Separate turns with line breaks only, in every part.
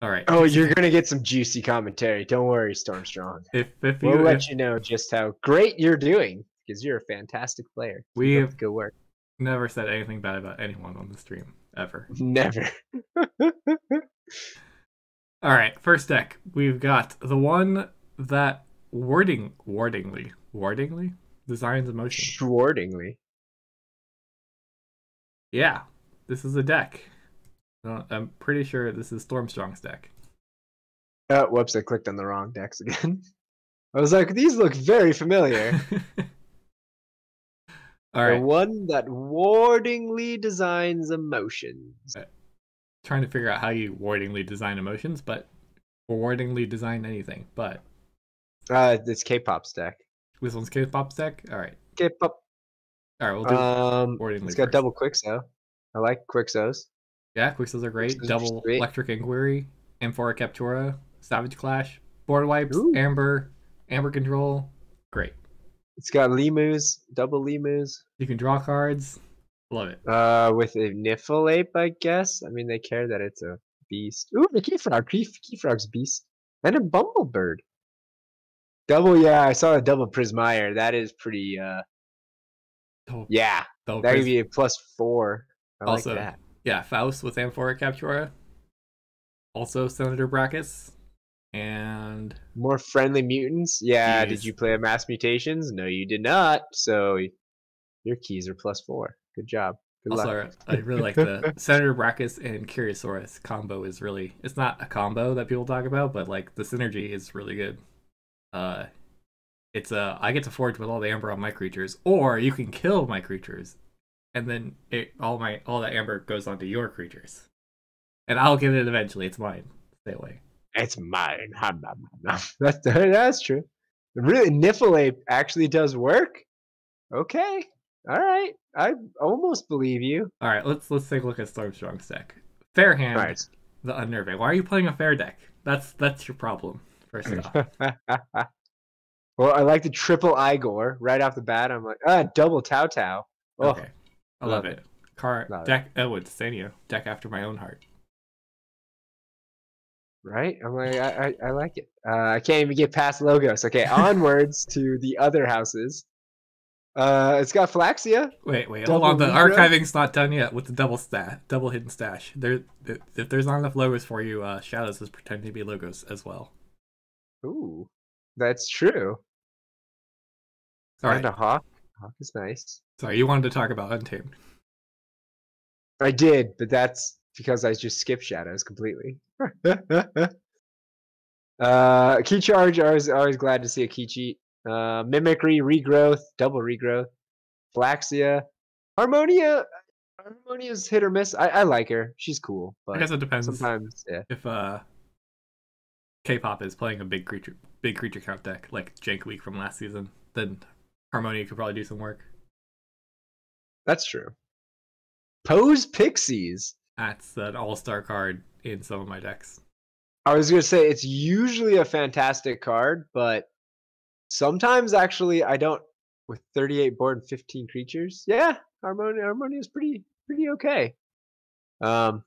All right.
Oh, you're gonna get some juicy commentary. Don't worry, Stormstrong.
If
We'll
you
let you know just how great you're doing because you're a fantastic player.
we
Keep up
have
the good work.
never said anything bad about anyone on the stream ever.
Never.
All right. First deck, we've got the one that wordingly designs emotion.
Schwartingly.
Yeah, this is a deck. I'm pretty sure this is Stormstrong's deck.
Oh, whoops! I clicked on the wrong decks again. I was like, these look very familiar.
All
The
right.
one that wardingly designs emotions.
Trying to figure out how you wordingly design emotions, but or wordingly design anything. But
This Kpop's deck.
this one's Kpop's deck. All right.
Kpop.
All right. We'll do wordingly.
It's got
first.
double Quixo. I like Quixos.
Yeah, Quixos are great.
Quixos are
Double
sweet.
Electric Inquiry, Amphora Captura, Savage Clash, Board Wipes,
Ooh.
Amber Control. Great.
It's got Lemus, double Lemus.
You can draw cards. Love it.
With a Niffleape, I guess. I mean, they care that it's a beast. Ooh, the Keyfrog. Keyfrog's beast. And a Bumblebird. Double, yeah, I saw a double Prismire. That is pretty, yeah. That would be a +4. I
also,
like that.
Yeah, Faust with Amphora Captura. Also, Senator Brachus. And
more friendly mutants. Yeah,
Jeez.
Did you play a Mass Mutations? No, you did not. So your keys are +4. Good job. Good
also,
luck.
I really like the Senator Brachus and Curiosaurus combo is really, it's not a combo that people talk about, but like the synergy is really good. It's I get to forge with all the amber on my creatures, or you can kill my creatures, and then all that amber goes onto your creatures, and I'll get it eventually. It's mine. Stay away.
It's mine. That's true. Really, Niffleape actually does work. Okay, all right. I almost believe you.
All right, let's take a look at Stormstrong's deck. Fair hand,
right.
The Unnerving. Why are you playing a fair deck? That's your problem. First off.
Well, I like the triple Igor right off the bat. I'm like, double Tao Tao. Oh,
okay, I love it. Deck. Oh, it's Sania. Deck after my own heart.
Right? I'm like, I like it. I can't even get past Logos. Okay, onwards to the other houses. It's got Flaxia.
Wait, hold on. The archiving's not done yet with the double hidden stash. If there's not enough logos for you, Shadows is pretending to be logos as well.
Ooh, that's true. And a Hawk. Hawk is nice.
Sorry, you wanted to talk about Untamed.
I did, but that's because I just skipped Shadows completely. Key Charge, always glad to see a key cheat. Mimicry, Regrowth, double Regrowth. Flaxia. Harmonia's hit or miss. I like her. She's cool. But
I guess it depends.
Sometimes, yeah.
If Kpop is playing a big creature count deck like Jank Week from last season, then Harmonia could probably do some work.
That's true. Pose Pixies.
That's an all-star card in some of my decks.
I was gonna say it's usually a fantastic card, but sometimes actually I don't. With 38 board and 15 creatures, yeah, Harmonia is pretty okay. But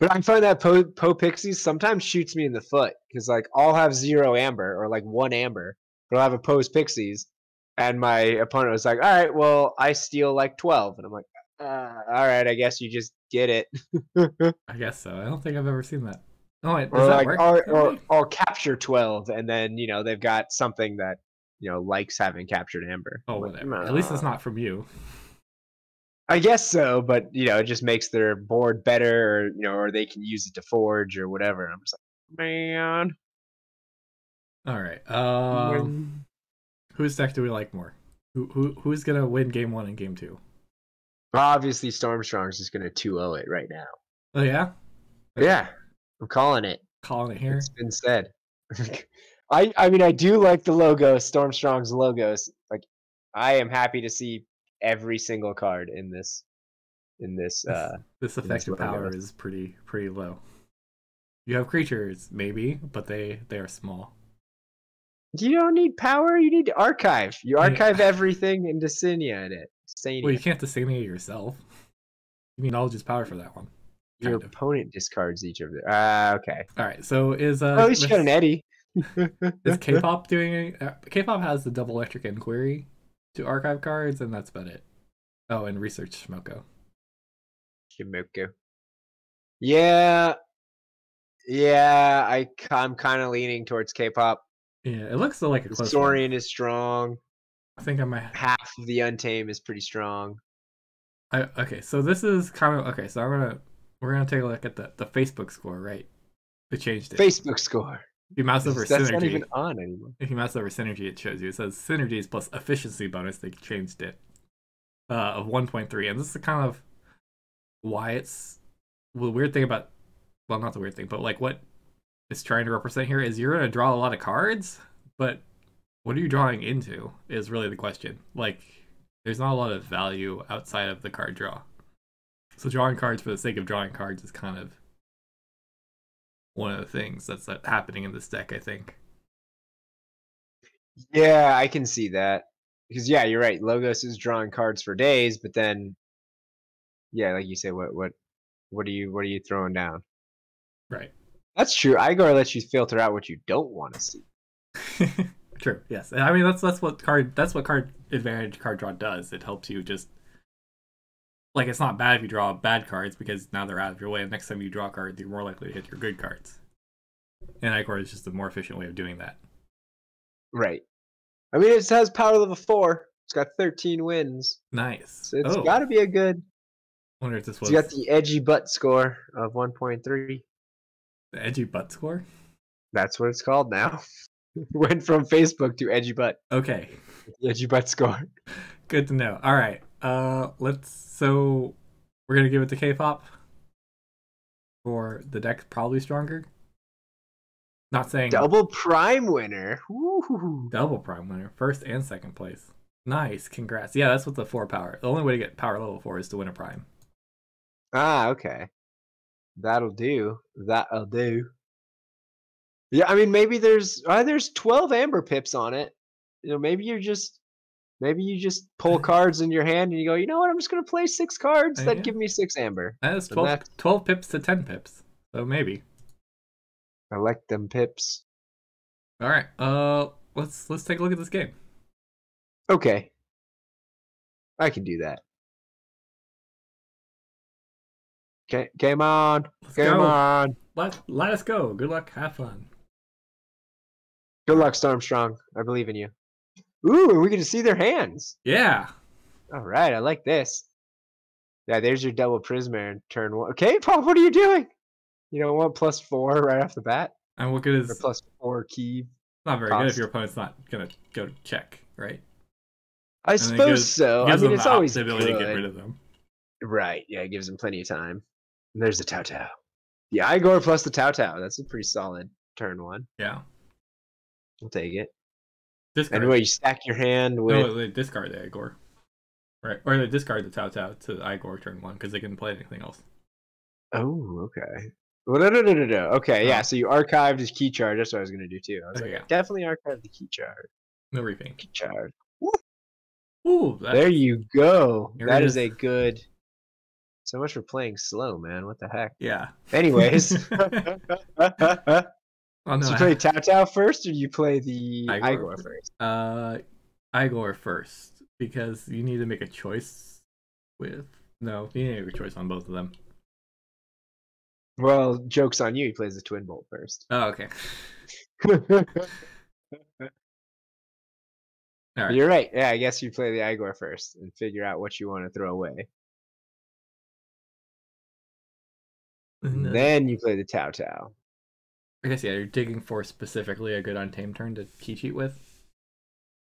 I find that Po Pixies sometimes shoots me in the foot because like I'll have 0 amber or like 1 amber, but I'll have a Pose Pixies, and my opponent was like, "All right, well I steal like 12," and I'm like, "All right, I guess you just get it."
I guess so. I don't think I've ever seen that. Oh, wait,
does that
work?
Or capture 12, and then they've got something that likes having captured amber.
Oh, whatever. At least it's not from you.
I guess so, but it just makes their board better, or they can use it to forge or whatever. And I'm just like, man.
All right. Whose deck do we like more? Who's gonna win game 1 and game 2?
Obviously, Stormstrong's just gonna 2-0 it right now.
Oh yeah.
Yeah, I'm calling it.
Calling it here.
It's been said. I mean, I do like the logos, Stormstrong's logos. Like, I am happy to see every single card in this.
This effective power is pretty low. You have creatures, maybe, but they are small.
You don't need power. You need to archive. You archive everything and Desinia in it.
Well, you can't Desinia yourself. You need knowledge is power for that one.
Your
Kind of.
opponent discards each of their. Okay.
All right. So is
Well, at least you got an Eddie.
is Kpop doing? Kpop has the double electric inquiry to archive cards, and that's about it. Oh, and research Shimoko.
Shimoko. Yeah. Yeah, I'm kind of leaning towards K-pop.
Yeah, it looks like a
The
close
Saurian
one.
is strong.
I think I might.
Half of the Untamed is pretty strong.
Okay, so this is kind of okay. So we're gonna take a look at the Facebook score, right? They changed it.
Facebook score.
If you mouse over
That's
synergy,
not even on anymore.
if you mouse over synergy, it shows you. It says synergies plus efficiency bonus. They changed it of 1.3, and this is kind of why it's the weird thing about. Well, not the weird thing, but like what it's trying to represent here is you're gonna draw a lot of cards, but what are you drawing into is really the question. Like, there's not a lot of value outside of the card draw. So drawing cards for the sake of drawing cards is kind of one of the things that's happening in this deck, I think.
Yeah, I can see that. Because yeah, you're right. Logos is drawing cards for days, but then yeah, like you say, what are you throwing down?
Right.
That's true. Igor lets you filter out what you don't want to see.
True. Yes. I mean that's what card advantage card draw does. It helps you just like it's not bad if you draw bad cards because now they're out of your way. And next time you draw cards, you're more likely to hit your good cards. And Igor is just a more efficient way of doing that.
Right. I mean, it has power level 4. It's got 13 wins.
Nice.
So it's got to be a good.
Wonder if this was.
It's got the edgy butt score of 1.3.
The edgy butt score?
That's what it's called now. Went from Facebook to edgy butt.
Okay.
The edgy butt score.
Good to know. All right. So we're gonna give it to K-pop for the deck probably stronger. Not saying
double prime winner. Woo-hoo-hoo.
Double prime winner, first and second place. Nice, congrats. Yeah, that's what the 4 power. The only way to get power level 4 is to win a prime.
Ah, okay. That'll do. That'll do. Yeah, I mean maybe there's 12 amber pips on it. You know, maybe you just pull cards in your hand and you go, you know what, I'm just gonna play 6 cards that give me 6 amber.
That's 12 pips to 10 pips. So maybe.
I like them pips.
All right. Let's take a look at this game.
Okay. I can do that. Okay, game on. Game on.
Let us go. Good luck. Have fun.
Good luck, Stormstrong. I believe in you. Ooh, we get to see their hands.
Yeah.
All right, I like this. Yeah, there's your double Prisma in turn 1. Okay, Pop, what are you doing? You don't want +4 right off the bat?
And what good is...
Or +4 key.
Not very good if your opponent's not going to go check, right?
I suppose so. I mean, it's always
the
good.
ability to get rid of them.
Right, yeah, it gives them plenty of time. And there's the Tao Tao. The Igor plus the Tao Tao. That's a pretty solid turn 1.
Yeah.
I'll take it.
Discard.
Anyway, you stack your hand with...
No, they discard the Igor. Right, or they discard the Tao Tao to Igor turn 1 because they can play anything else.
Oh, okay. Well, no. Okay, yeah, so you archived his key charge. That's what I was going to do, too. I was like, definitely archive the key charge.
No reaping.
Key charge.
Ooh,
there you go. That is a good... So much for playing slow, man. What the heck?
Yeah.
Anyways.
Oh, no,
so you play Tao Tao first, or do you play the Igor first?
Igor first, because you need to make a choice with... No, you need to make a choice on both of them.
Well, joke's on you. He plays the Twin Bolt first.
Oh, okay. All right.
You're right. Yeah, I guess you play the Igor first and figure out what you want to throw away. No. Then you play the Tao Tao.
I guess, yeah, you're digging for specifically a good Untamed turn to key cheat with.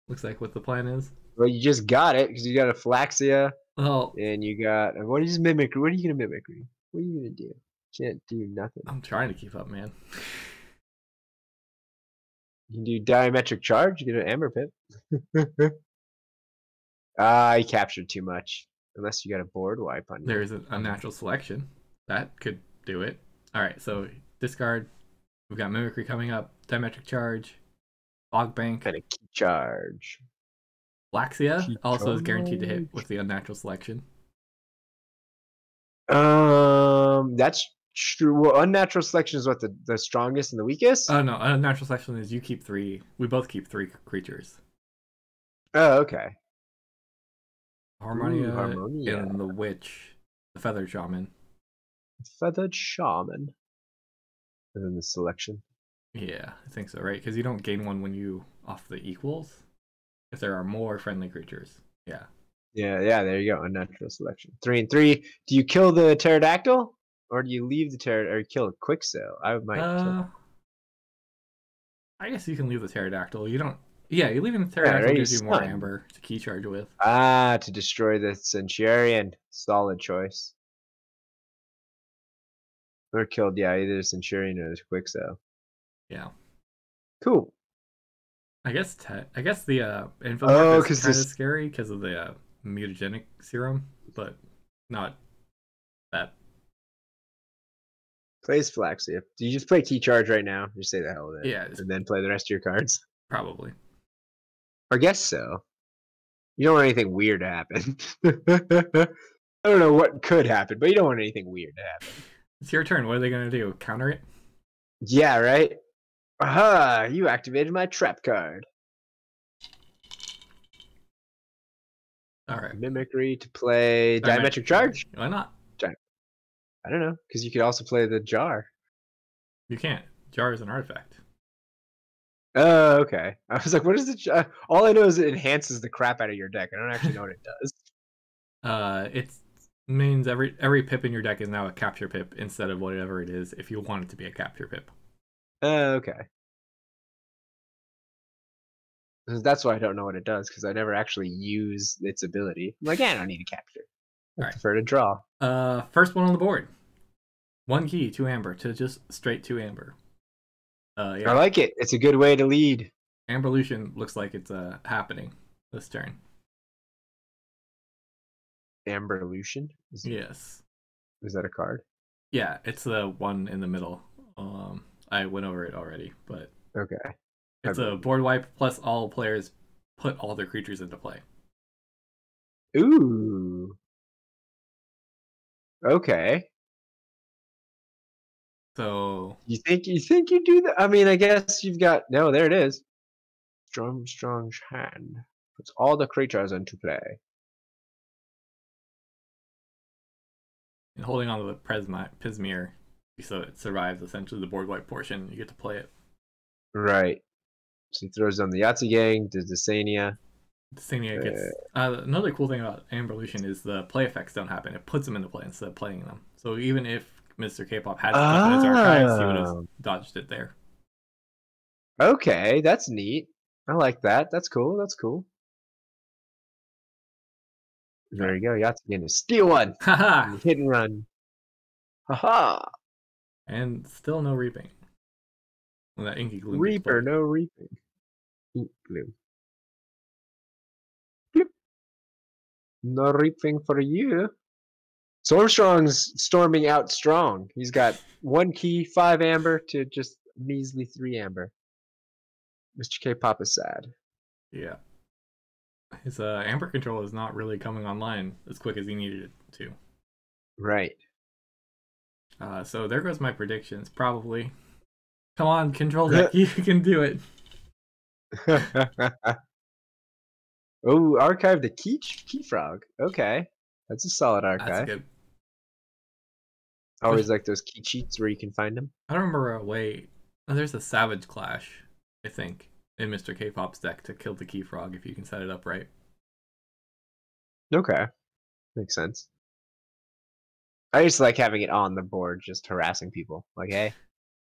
Looks like what the plan is.
Well, you just got it, because you got a Flaxia.
Oh.
And you got... What is Mimicry? What are you going to Mimicry? What are you going to do? Can't do nothing.
I'm trying to keep up, man.
You can do Diametric Charge. You get an Amber Pip. I captured too much. Unless you got a board wipe on you.
There's a natural selection. That could do it. Alright, so discard. We've got Mimicry coming up. Diametric Charge. Fog Bank.
And a Key Charge.
Flaxia also is guaranteed to hit with the unnatural selection.
That's true. Well, unnatural selection is what the strongest and the weakest.
Oh no, unnatural selection is you keep 3. We both keep 3 creatures.
Oh, okay.
Harmonia,
Ooh, Harmonia.
and the witch, the feathered shaman.
Feathered shaman. And then the selection.
Yeah, I think so, right? Because you don't gain 1 when you off the equals. If there are more friendly creatures. Yeah.
Yeah, there you go. Unnatural selection. 3 and 3. Do you kill the pterodactyl? Or do you leave the pterodactyl or kill a quicksail? I might kill.
I guess you can leave the pterodactyl. You don't. Yeah, you leaving the
Yeah,
pterodactyl
right,
gives you more
stun.
amber to key charge with.
Ah, to destroy the Centurion. Solid choice. Or killed, yeah, either the Centurion or the quicksail.
Yeah.
Cool.
I guess the infomorph
Oh,
is
because
kind of
this
scary because of the mutagenic serum, but not that.
plays Flaxia. Do you just play key charge right now? Just say the hell with it.
Yeah,
And then play the rest of your cards?
probably.
I guess so. You don't want anything weird to happen. I don't know what could happen, but you don't want anything weird to happen.
It's your turn. What are they gonna do? Counter it?
Yeah, right? Aha! You activated my trap card.
All right.
Mimicry to play Diametric Charge?
Why not?
I don't know, because you could also play the Jar.
You can't. Jar is an artifact.
Oh, okay. I was like, what is the Jar? All I know is it enhances the crap out of your deck. I don't actually know what it does.
It means every pip in your deck is now a capture pip instead of whatever it is if you want it to be a capture pip.
Okay. That's why I don't know what it does, because I never actually use its ability. I'm like, yeah, I don't need to capture. I prefer to draw.
First one on the board. 1 key, 2 amber to just straight 2 amber. Yeah.
I like it. It's a good way to lead.
Amberlution looks like it's happening this turn.
Amberlution?
Yes.
Is that a card?
Yeah, it's the one in the middle. I went over it already, but
okay.
It's a board wipe plus all players put all their creatures into play.
Ooh. Okay.
So
you think you do that? I mean, I guess you've got no. There it is. Stormstrong's hand puts all the creatures into play.
And holding on to the Pismir, so it survives essentially the board wipe portion. You get to play it.
Right. So he throws down the Yahtzee Gang, does Desania.
Desania gets another cool thing about Amberlution is the play effects don't happen. It puts them into play instead of playing them. So even if Mr. Kpop had stuff in his archives, he would have dodged it there.
Okay, that's neat. I like that. That's cool. That's cool. There you go. Yahtzee Gang to steal one.
Haha.
Hit and run. Haha.
And still no reaping. When that Inky Gloom
Reaper, no reaping. Ink Gloom. No reaping for you. Stormstrong's storming out strong. He's got 1 key, 5 amber to just measly 3 amber. Mr. Kpop is sad.
Yeah. His amber control is not really coming online as quick as he needed it to.
Right.
So there goes my predictions, probably. Come on, control deck, you can do it.
Oh, archive the key frog. Okay. That's a solid archive.
That's good.
I always like those key cheats where you can find them.
I don't remember a way. Oh, there's a Savage Clash, I think, in Mr. Kpop's deck to kill the key frog if you can set it up right.
Okay. Makes sense. I just like having it on the board, just harassing people. Like, hey,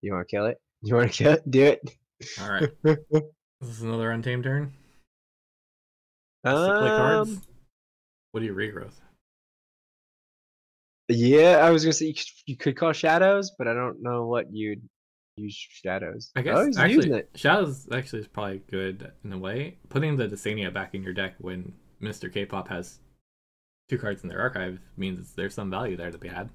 you want to kill it? You want to kill it? Do it.
All right. Is this another Untamed turn? Play cards? What do you regrowth?
Yeah, I was gonna say you could call shadows, but I don't know what you'd use shadows.
I guess
he's using it.
Shadows actually is probably good in a way. Putting the Desania back in your deck when Mr. Kpop has 2 cards in their archive means there's some value there to be had.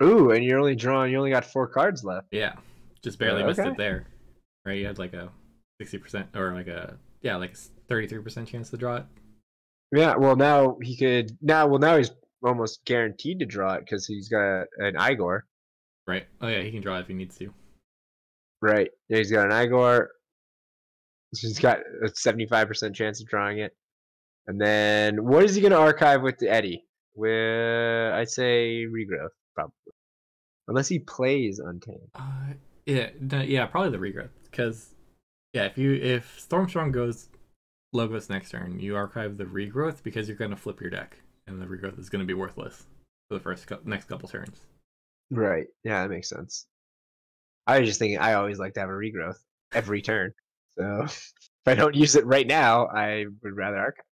Ooh, and you're only drawing. You only got 4 cards left.
Yeah, just barely missed it there. Right, you had like a 60% or like a 33% chance to draw it.
Yeah, well now he could now he's almost guaranteed to draw it because he's got an Igor.
Right. Oh yeah, he can draw if he needs to.
Right. Yeah, he's got an Igor. He's got a 75% chance of drawing it. And then what is he going to archive with the Eddie? With I'd say regrowth probably, unless he plays Untamed.
Yeah, probably the regrowth. Because yeah, if Stormstrong goes Logos next turn, you archive the regrowth because you're going to flip your deck, and the regrowth is going to be worthless for the next couple turns.
Right. Yeah, that makes sense. I was just thinking I always like to have a regrowth every turn. So if I don't use it right now, I would rather archive.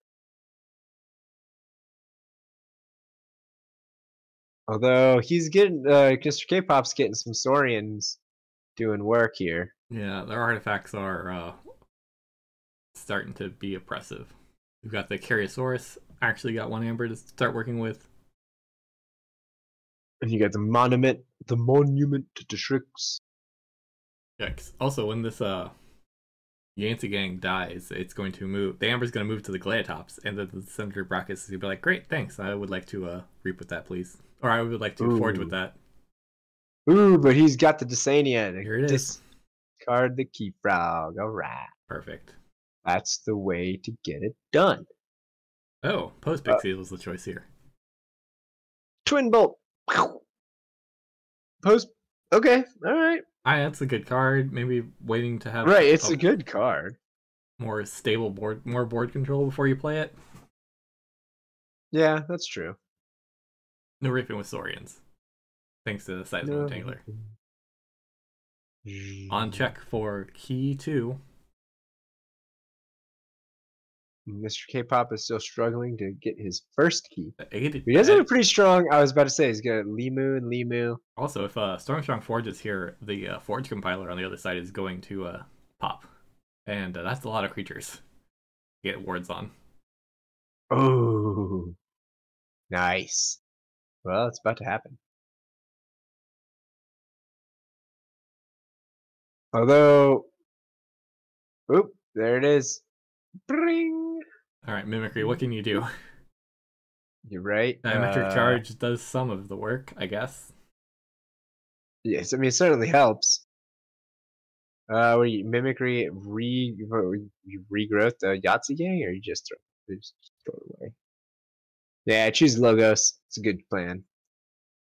Although he's getting, Mr. K-Pop's getting some Saurians doing work here.
Yeah, their artifacts are starting to be oppressive. We've got the Cariosaurus, actually got one Amber to start working with.
And you got the monument to the Shrix.
Yikes. Also, when this Yancey gang dies, it's going to move. The Amber's going to move to the Gleatops, and then the Senator Brackus is going to be like, great, thanks. I would like to reap with that, please. Or I would like to forge with that.
Ooh, but he's got the Desania.
Here it is.
Discard the Key Frog. All right.
Perfect.
That's the way to get it done.
Oh, Post Pixie was the choice here.
Twin Bolt. Post. Okay. All right.
That's a good card. Maybe waiting to have
it's a good card.
More stable more board control before you play it.
Yeah, that's true.
No reaping with Saurians, thanks to the Seismic Entangler. On check for Key 2.
Mr. K-Pop is still struggling to get his first key.
He
does have a pretty strong. I was about to say he's got Limu and Limu.
Also, if Stormstrong forges here, the Forge compiler on the other side is going to pop, and that's a lot of creatures to get wards on.
Oh, nice. Well, it's about to happen. Although, oop, there it is. Bring.
All right, Mimicry, what can you do?
You're right.
Diametric Charge does some of the work, I guess.
Yes, I mean, it certainly helps. What do you, Mimicry, regrowth the Yahtzee gang, or you just throw it away? Yeah, choose Logos. It's a good plan.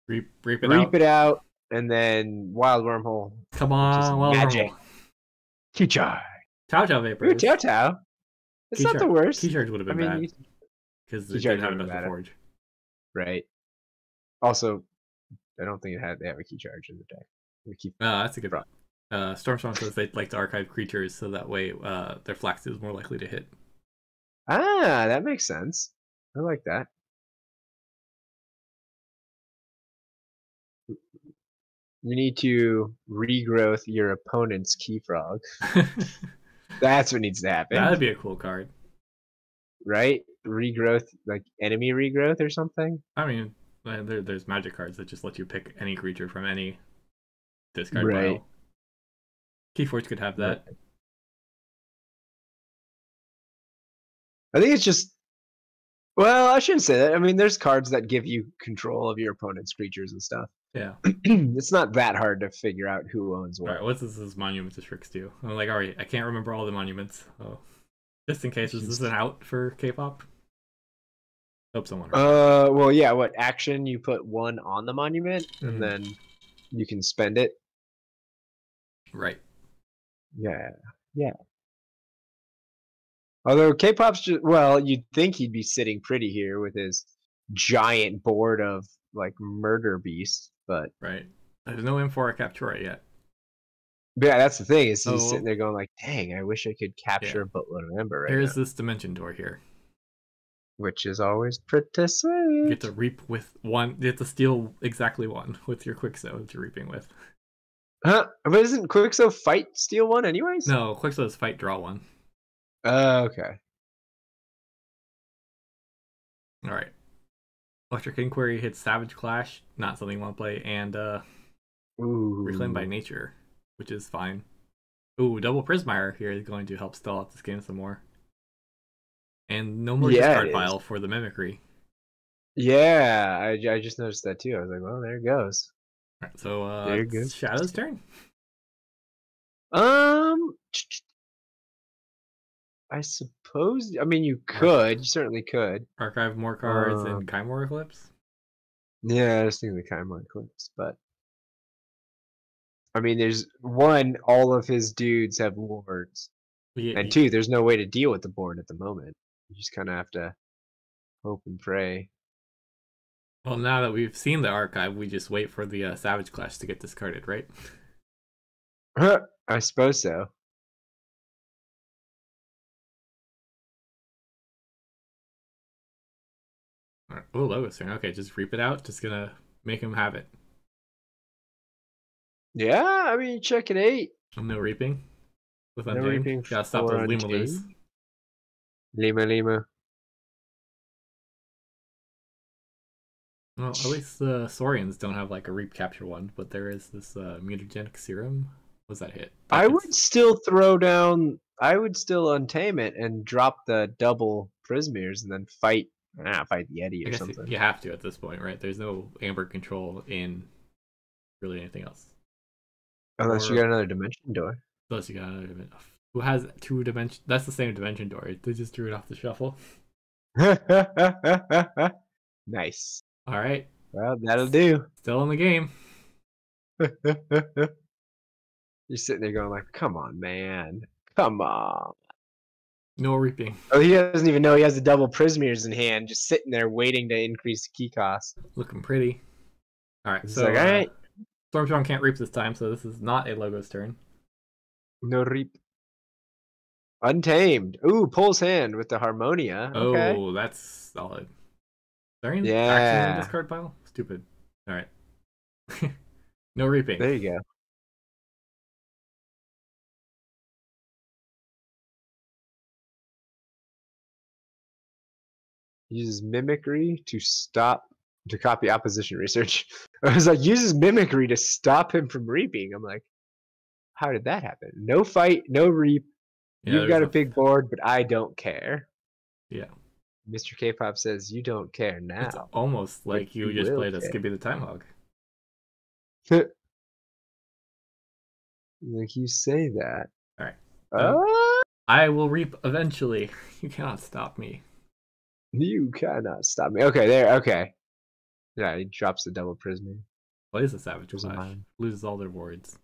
Reap
it out, and then Wild Wormhole.
Come on, Wild
magic.
Wormhole.
Key Charge.
Chow Vapor.
Ooh, Chow. It's not the worst.
Key Charge would have been bad. Because they didn't have enough to forge.
Right. Also, I don't think they have a Key Charge in the deck.
That's a good one. Stormstrong says they'd like to archive creatures so that way their Flax is more likely to hit.
Ah, that makes sense. I like that. You need to regrowth your opponent's Key Frog. That's what needs to happen.
That'd be a cool card.
Right? Regrowth, like enemy regrowth or something?
I mean, there's magic cards that just let you pick any creature from any discard pile. Keyforge could have that.
Right. I think it's just... Well, I shouldn't say that. I mean, there's cards that give you control of your opponent's creatures and stuff.
Yeah.
It's not that hard to figure out who owns what.
Alright, what's this Monument to Shrix do? I'm like, alright, I can't remember all the monuments. Oh. Just in case, is this an out for K-Pop? Hope someone.
Well, yeah. What action? You put one on the monument, and then you can spend it.
Right.
Yeah. Although K-Pop's just, well, you'd think he'd be sitting pretty here with his giant board of like murder beasts, but
right. There's no M4 or Captura yet.
But yeah, that's the thing is he's sitting there going like, "Dang, I wish I could capture a boatload of Ember right
Here's this dimension door here,
which is always pretty sweet.
You get to reap with one. You have to steal exactly one with your Quixo that you're reaping with.
Huh? But isn't Quixo fight steal one anyways?
No, Quixo is fight draw one.
Okay.
All right. Electric Inquiry hits Savage Clash, not something you want to play, and Reclaim by Nature, which is fine. Ooh, double Prismire here is going to help stall out this game some more. And no more discard pile for the Mimicry.
Yeah, I just noticed that too. I was like, well, there it goes.
Alright, so
There it
it's
goes.
Shadow's turn.
Um, I suppose. I mean, you could. You certainly could.
Archive more cards in
Um,
Kymor Eclipse.
yeah, I was thinking the Kaiman clips, but I mean, there's one. All of his dudes have wards, and
Yeah,
two, there's no way to deal with the board at the moment. You just kind of have to hope and pray.
well, now that we've seen the archive, we just wait for the Savage Clash to get discarded, right?
I suppose so.
Right. Oh, Logos turn. Okay, just reap it out. Just gonna make him have it.
Yeah, I mean, check it 8.
No reaping with
No
Untamed.
reaping
Gotta stop
for
those Lima loose.
Unchained. Lima Lima.
Well, at least the Saurians don't have like a reap capture one, but there is this mutagenic serum. What's that hit?
I would still throw down. I would still untame it and drop the double Prismirs and then fight. Fight the Yeti
I
or
guess
something.
you have to at this point, right? There's no Amber control in really anything else.
Unless you got another dimension door.
Unless you got another dimension. Who has 2 dimension? That's the same dimension door. They just drew it off the shuffle.
Nice.
All right.
Well, that'll do.
Still in the game.
You're sitting there going like, "Come on, man. Come on."
No reaping.
Oh, he doesn't even know he has the double Prismirs in hand, just sitting there waiting to increase the key cost.
Looking pretty. All right.
He's
So
like, all right,
Stormstrong can't reap this time, so this is not a Logos turn.
no reap. Untamed. Ooh, pulls hand with the Harmonia. Okay.
Oh, that's solid. Darian's actually in the
Yeah.
discard pile? Stupid. All right. No reaping.
There you go. Uses mimicry to copy opposition research. I was like, uses mimicry to stop him from reaping. I'm like, how did that happen? No fight, no reap.
Yeah,
You've got a big board, but I don't care.
Yeah.
Mr. Kpop says you don't care now.
It's almost like you just
will
played a
care.
Skippy the Time Hog.
Like you say that.
All right.
Uh,
I will reap eventually. You cannot stop me.
you cannot stop me. Okay, there. Okay. Yeah, he drops the double Prism.
Plays the Savage
Prism
Clash.
Mine.
Loses all their wards.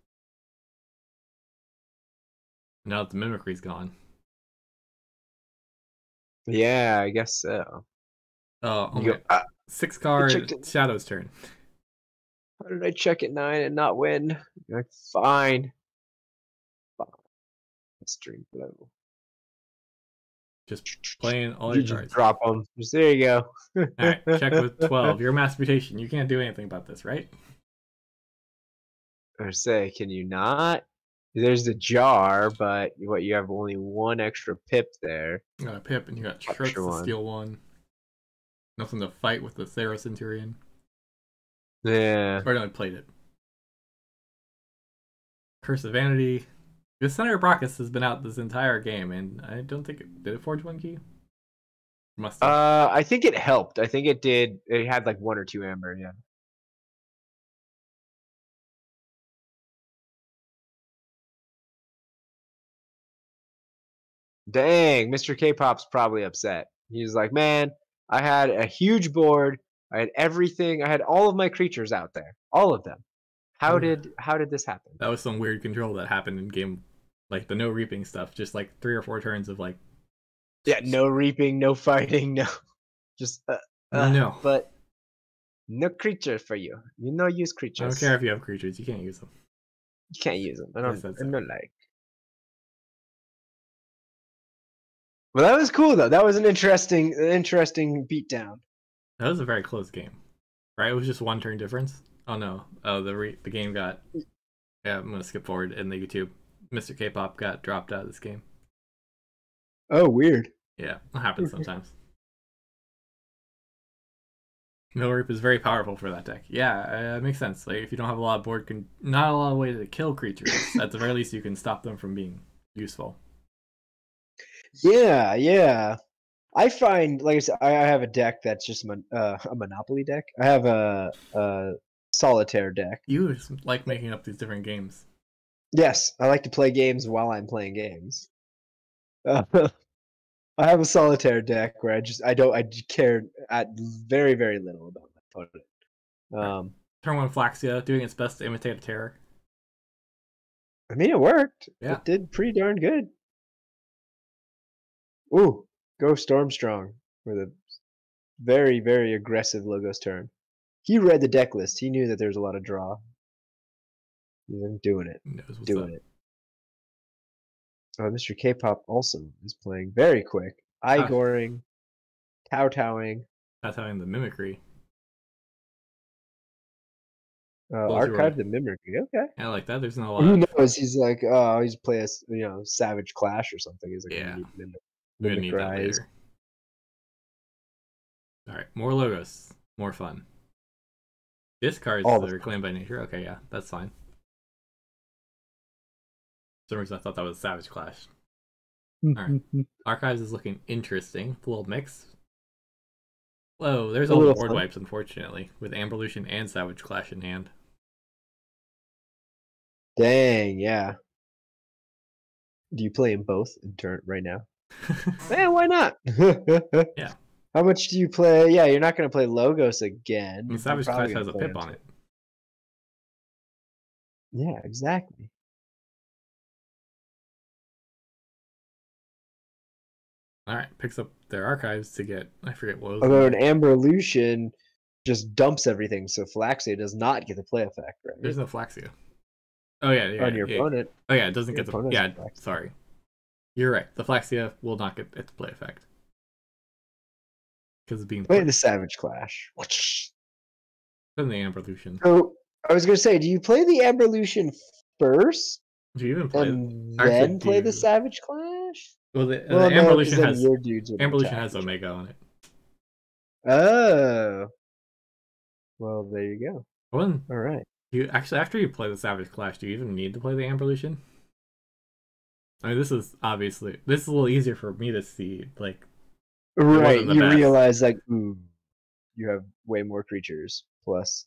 Now that the Mimicry's gone.
Yeah, I guess so.
Oh,
You
okay.
go,
6 card Shadow's turn.
how did I check at 9 and not win? You're like, fine. String blow.
Just playing all
You
your
just
cards.
drop them. Just there you go.
Alright, check with 12. You're mass mutation. You can't do anything about this, right?
Or say, can you not? There's the jar, but what you have only 1 extra pip there.
You got a Pip and you got Shirts
Extra
to
one.
steal 1. Nothing to fight with the Thera Centurion.
Yeah.
Or no, I played it. Curse of Vanity. The Senator Brachus has been out this entire game, and I don't think did it forge 1 key? Must have.
I think it helped. I think it did. It had like 1 or 2 amber, yeah. Dang, Mr. K-pop's probably upset. He's like, man, I had a huge board. I had everything. I had all of my creatures out there, all of them. How did this happen?
That was some weird control that happened in game, like the no reaping stuff. Just like 3 or 4 turns of like.
Yeah, no reaping, no fighting, no, just
no.
But no creature for you. You no use creatures.
I don't care if you have creatures, you can't use them.
You can't use them. I don't like. Well, that was cool though. That was an interesting beatdown.
That was a very close game, right? It was just 1 turn difference. Oh no! Oh, the game got. Yeah, I'm gonna skip forward in the YouTube. Mr. Kpop got dropped out of this game.
Oh, weird.
Yeah, it happens sometimes. No reap is very powerful for that deck. Yeah, it makes sense. Like if you don't have a lot of board, not a lot of way to kill creatures. At the very least, you can stop them from being useful.
Yeah, yeah. I find, like I said, I have a deck that's just a Monopoly deck. I have a solitaire deck.
You just like making up these different games.
Yes, I like to play games while I'm playing games. Uh, I have a solitaire deck where I care at very very little about my opponent.
All right. Turn one Flaxia doing its best to imitate a terror.
I mean, it worked.
Yeah.
It did pretty darn good. Ooh, go Stormstrong with a very very aggressive Logos turn. He read the deck list. He knew that there was a lot of draw. He's doing it.
Who knows what's
Doing
up.
it. Mr. Kpop also is playing very quick. Igoring, Towtowing,
That's having the mimicry.
archive the mimicry. Okay.
Yeah, I like that. There's not a lot.
Who
of...
knows? He's like, oh, he's play a Savage Clash or something. He's like,
yeah,
mimic,
we're gonna need that later. All right, more logos, more fun. Discards that are reclaimed by nature. Okay, yeah, that's fine. For some reason, I thought that was Savage Clash. All right, Archives is looking interesting. A little mix. Whoa, there's all the board wipes, unfortunately, with Amberlution and Savage Clash in hand.
Dang, yeah. Do you play them both in turn right now? Man, why not?
Yeah.
How much do you play? Yeah, you're not going to play Logos again.
And Savage Clash has a pip on it.
Yeah, exactly.
Alright, picks up their archives to get, I forget what was
although an Amberlution just dumps everything, so Flaxia does not get the play effect, right?
There's no Flaxia. Oh yeah, yeah.
On your opponent.
Oh yeah, it doesn't get the, yeah, sorry. You're right. The Flaxia will not get its play effect. Because it's being
play the Savage Clash.
Then the Amberlution.
So I was gonna say, do you play the Amberlution first?
Do you even play
and then play the Savage Clash?
Well, the Amberlution has
your dudes
Amberlution has Omega on it.
Oh. Well, there you go.
Well,
all right.
You actually, after you play the Savage Clash, do you even need to play the Amberlution? I mean, this is a little easier for me to see. Like,
right, you realize like, ooh, you have way more creatures. Plus,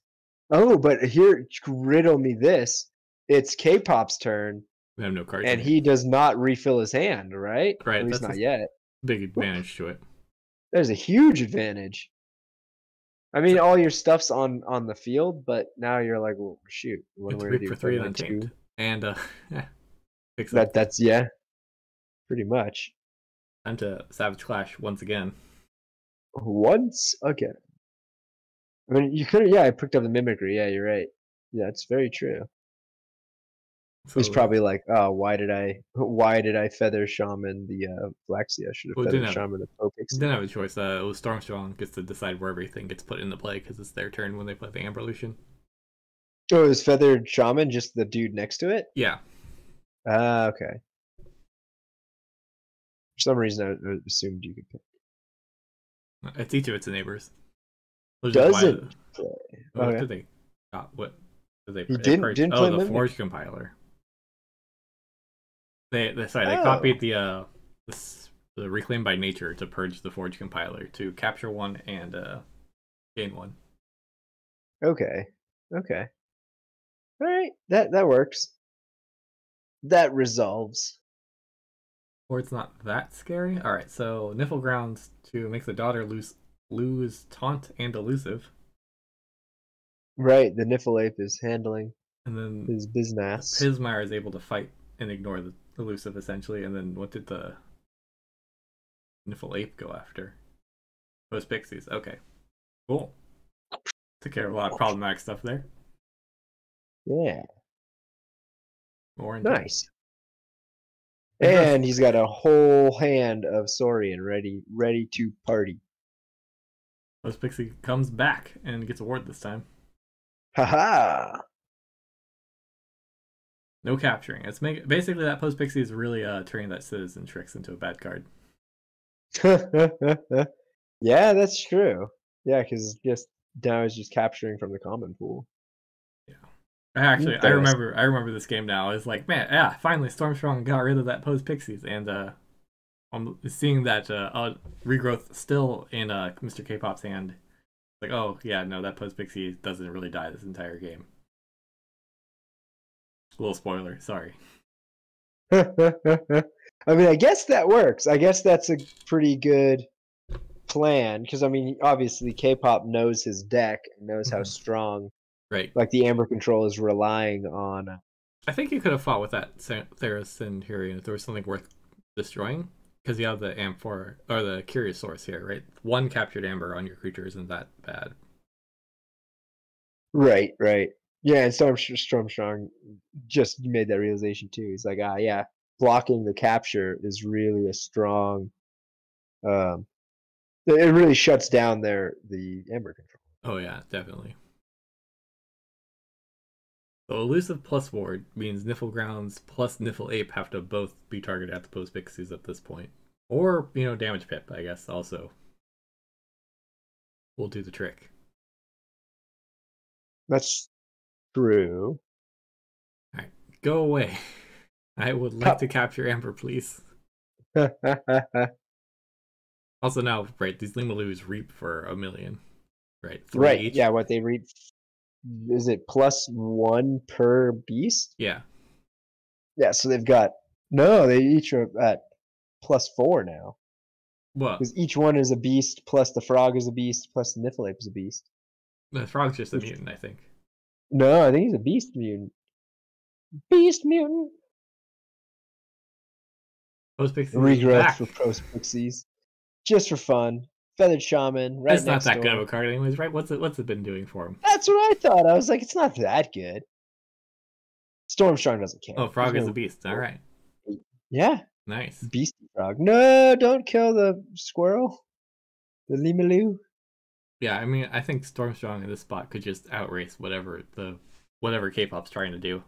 oh, but here, riddle me this: it's K-pop's turn.
We have no cards,
and he does not refill his hand, right?
Right,
at least not yet.
Big advantage to it.
There's a huge advantage. I mean, all your stuff's on the field, but now you're like, well, shoot,
what do we do? For 3 and then tanked. And yeah,
that's yeah, pretty much.
Time to Savage Clash once again.
Once again. I mean, you could, yeah, I picked up the mimicry. Yeah, you're right. Yeah, it's very true. So, he's probably like, oh, why did I feather Shaman the Flaxia? I should have feathered Shaman the Popix.
Didn't have a choice. It was Stormstrong gets to decide where everything gets put into play because it's their turn when they play the Amberlution.
Oh, is feathered Shaman just the dude next to it?
Yeah.
Okay. For some reason, I assumed you could pick.
It's each of its neighbors.
Does it play?
What did they? What did they?
He didn't play
the Forge Compiler. They copied the Reclaim by Nature to purge the Forge Compiler to capture one and gain one.
Okay. All right, that works. That resolves.
Or it's not that scary. All right, so Niflgrounds to make the daughter lose taunt and elusive.
Right, the Niffle-Ape is handling
and then
his business.
Pismire is able to fight and ignore the elusive essentially. And then what did the Niffle-Ape go after? Those pixies. Okay, cool. Took care of a lot of problematic stuff there.
Yeah.
More
nice. And he's got a whole hand of Saurian ready to party.
Post Pixie comes back and gets a ward this time.
Haha.
No capturing. It's basically that Post Pixie is really turning that Citizen Tricks into a bad card.
Yeah, that's true. Yeah, because now it's just capturing from the common pool.
Yeah. Actually, I remember this game now. It's like, man, yeah, finally Stormstrong got rid of that Post Pixies, and I'm seeing that regrowth still in Mr. Kpop's hand. Like, oh yeah, no, that post pixie doesn't really die this entire game. A little spoiler, sorry.
I mean, I guess that works. I guess that's a pretty good plan because I mean, obviously, Kpop knows his deck and knows how strong,
Right.
like the Amber control is relying on.
I think you could have fought with that Theros Centurion if there was something worth destroying. Because you have the Amphora, or the Curious Source here, right? One captured Amber on your creature isn't that bad.
Right, right. Yeah, and Stormstrong just made that realization too. He's like, yeah, blocking the capture is really a strong. Um, it really shuts down the Amber control.
Oh yeah, definitely. So elusive plus ward means Niflgrounds plus Niflape have to both be targeted at the post pixies at this point. Or, damage pip, I guess, also will do the trick.
That's true.
Alright, go away. I would like to capture Amber, please. Also now, right, these Limalus reap for 1,000,000. Right, 3
right,
each.
yeah, what they read, is it +1 per beast?
Yeah.
Yeah, so they've got, no, they each are at +4 now.
What?
Because each one is a beast, plus the frog is a beast, plus the Niflheim is a beast.
The frog's just a mutant, I think.
No, I think he's a beast mutant. Beast mutant!
Post pixies
Regrowth
back.
for Post Pixies. Just for fun. Feathered Shaman, right
It's not
next
that
door.
good of a card anyways, right? What's it been doing for him?
That's what I thought. I was like, it's not that good. Stormstrong doesn't care.
Oh, frog is a beast. Alright.
Yeah.
Nice.
Beastie frog. No, don't kill the squirrel. The Limaloo.
Yeah, I mean, I think Stormstrong in this spot could just outrace whatever Kpop's trying to do.